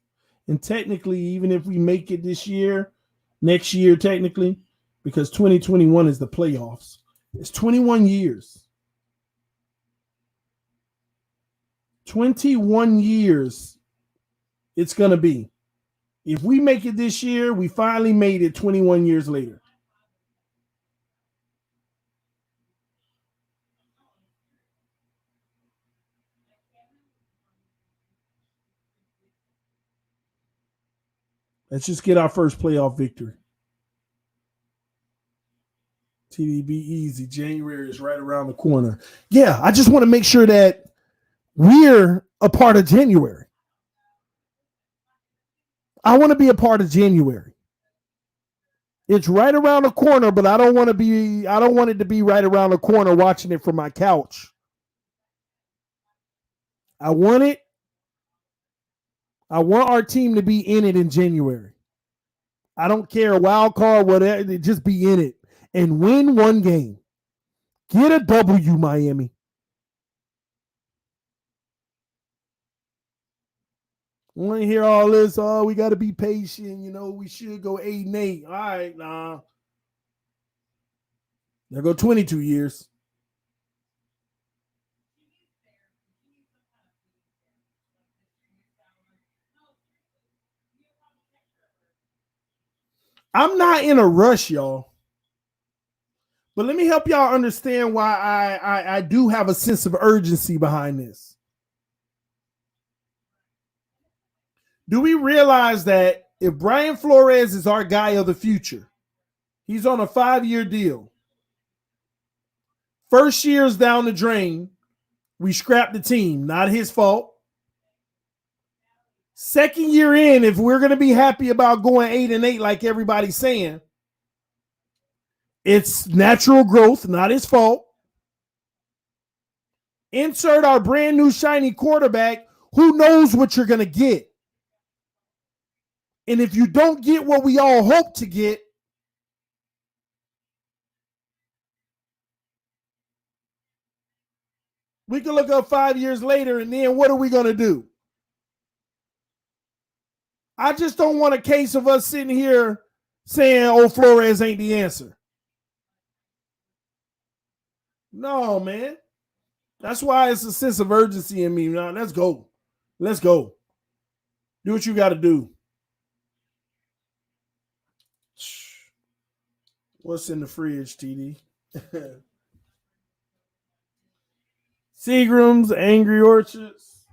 And technically, even if we make it this year, next year, technically, because 2021 is the playoffs, it's 21 years. 21 years it's going to be. If we make it this year, we finally made it 21 years later. Let's just get our first playoff victory. TDB easy. January is right around the corner. Yeah, I just want to make sure that we're a part of January. I want to be a part of January. It's right around the corner, but I don't want it to be right around the corner watching it from my couch. I want our team to be in it in January. I don't care, wild card, whatever, just be in it and win one game. Get a W, Miami. I want to hear all this. Oh, we got to be patient. We should go 8-8. All right, nah. There go 22 years. I'm not in a rush, y'all. But let me help y'all understand why I do have a sense of urgency behind this. Do we realize that if Brian Flores is our guy of the future, he's on a 5-year deal. First year's down the drain. We scrapped the team. Not his fault. Second year in, if we're going to be happy about going 8-8 like everybody's saying, it's natural growth, not his fault. Insert our brand new shiny quarterback. Who knows what you're going to get? And if you don't get what we all hope to get, we can look up 5 years later, and then what are we going to do? I just don't want a case of us sitting here saying, oh, Flores ain't the answer. No, man. That's why it's a sense of urgency in me. Now, let's go. Let's go. Do what you got to do. What's in the fridge, TD? Seagram's, Angry Orchards,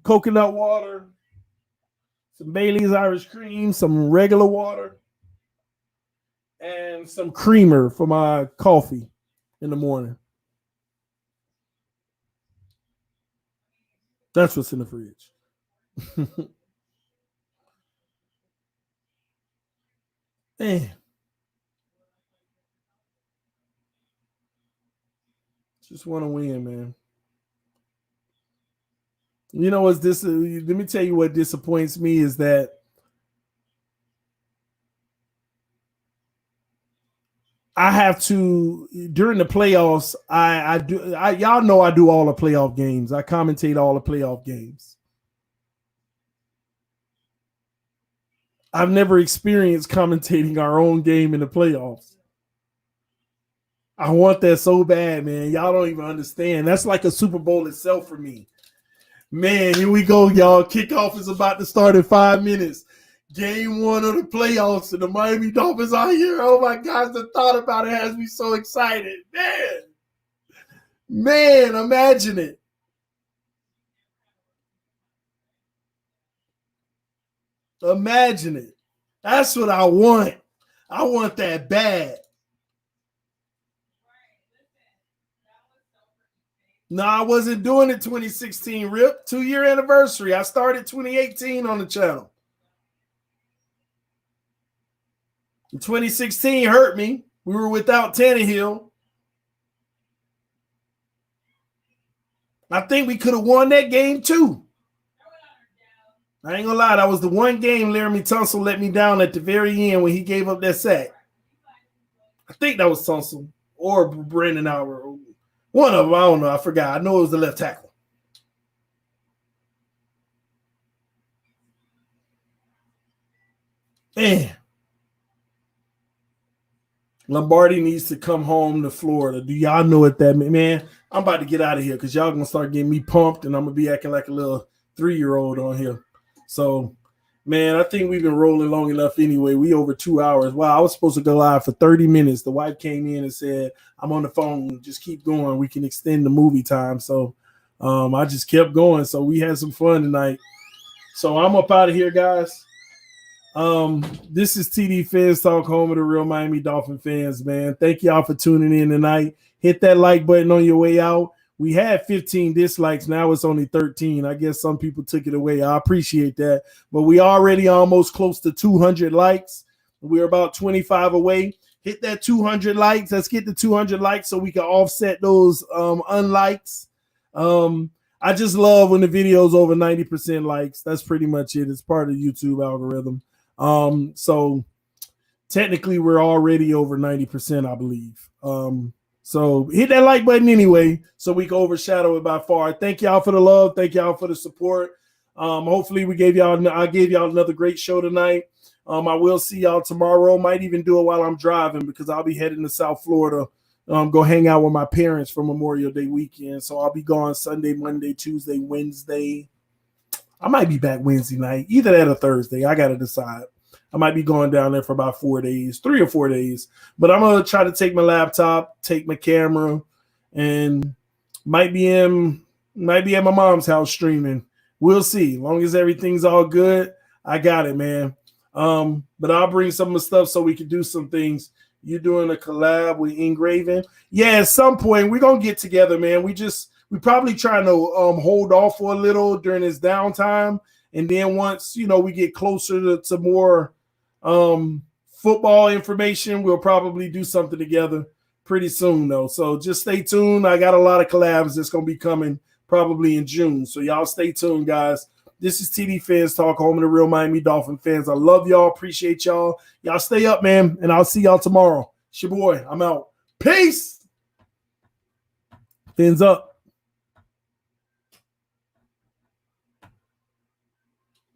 coconut water, some Bailey's Irish cream, some regular water, and some creamer for my coffee in the morning. That's what's in the fridge. Man. Just want to win, man. You know what's this? Let me tell you what disappoints me is that I have to during the playoffs. Y'all know I do all the playoff games. I commentate all the playoff games. I've never experienced commentating our own game in the playoffs. I want that so bad, man. Y'all don't even understand. That's like a Super Bowl itself for me. Man, here we go, y'all. Kickoff is about to start in 5 minutes. Game 1 of the playoffs, and the Miami Dolphins are here. Oh, my gosh, the thought about it has me so excited. Man, imagine it. Imagine it. That's what I want. I want that bad. No, I wasn't doing it 2016, Rip. 2-year anniversary. I started 2018 on the channel. 2016 hurt me. We were without Tannehill. I think we could have won that game too. I ain't gonna lie, that was the one game Laramie Tunsil let me down at the very end when he gave up that sack. I think that was Tunsil or Brandon Albert. One of them, I don't know. I forgot. I know it was the left tackle. Man. Lombardi needs to come home to Florida. Do y'all know what that means? Man, I'm about to get out of here because y'all going to start getting me pumped and I'm going to be acting like a little 3-year-old on here. So, man, I think we've been rolling long enough anyway. We over 2 hours. Wow, I was supposed to go live for 30 minutes. The wife came in and said, I'm on the phone. Just keep going. We can extend the movie time. So I just kept going. So we had some fun tonight. So I'm up out of here, guys. This is TDPHINSTALK, home of the real Miami Dolphin fans, man. Thank y'all for tuning in tonight. Hit that like button on your way out. We had 15 dislikes. Now it's only 13. I guess some people took it away. I appreciate that. But we already almost close to 200 likes. We're about 25 away. Hit that 200 likes. Let's get the 200 likes so we can offset those unlikes. I just love when the video's over 90% likes. That's pretty much it. It's part of the YouTube algorithm. So technically we're already over 90%, I believe. So hit that like button anyway, so we can overshadow it by far. Thank y'all for the love. Thank y'all for the support. Hopefully I gave y'all another great show tonight. I will see y'all tomorrow. Might even do it while I'm driving because I'll be heading to South Florida. Go hang out with my parents for Memorial Day weekend. So I'll be gone Sunday, Monday, Tuesday, Wednesday. I might be back Wednesday night, either that or Thursday. I got to decide. I might be going down there for about 4 days, 3 or 4 days. But I'm going to try to take my laptop, take my camera, and might be at my mom's house streaming. We'll see. As long as everything's all good, I got it, man. But I'll bring some of the stuff so we can do some things. You're doing a collab with Engraving? Yeah, at some point we're going to get together, man. We probably trying to hold off for a little during this downtime. And then once, we get closer to more football information, we'll probably do something together pretty soon, though. So just stay tuned. I got a lot of collabs that's going to be coming probably in June. So y'all stay tuned, guys. This is TDPHINSTALK, home of the real Miami Dolphin fans. I love y'all. Appreciate y'all. Y'all stay up, man. And I'll see y'all tomorrow. It's your boy. I'm out. Peace. Fins up.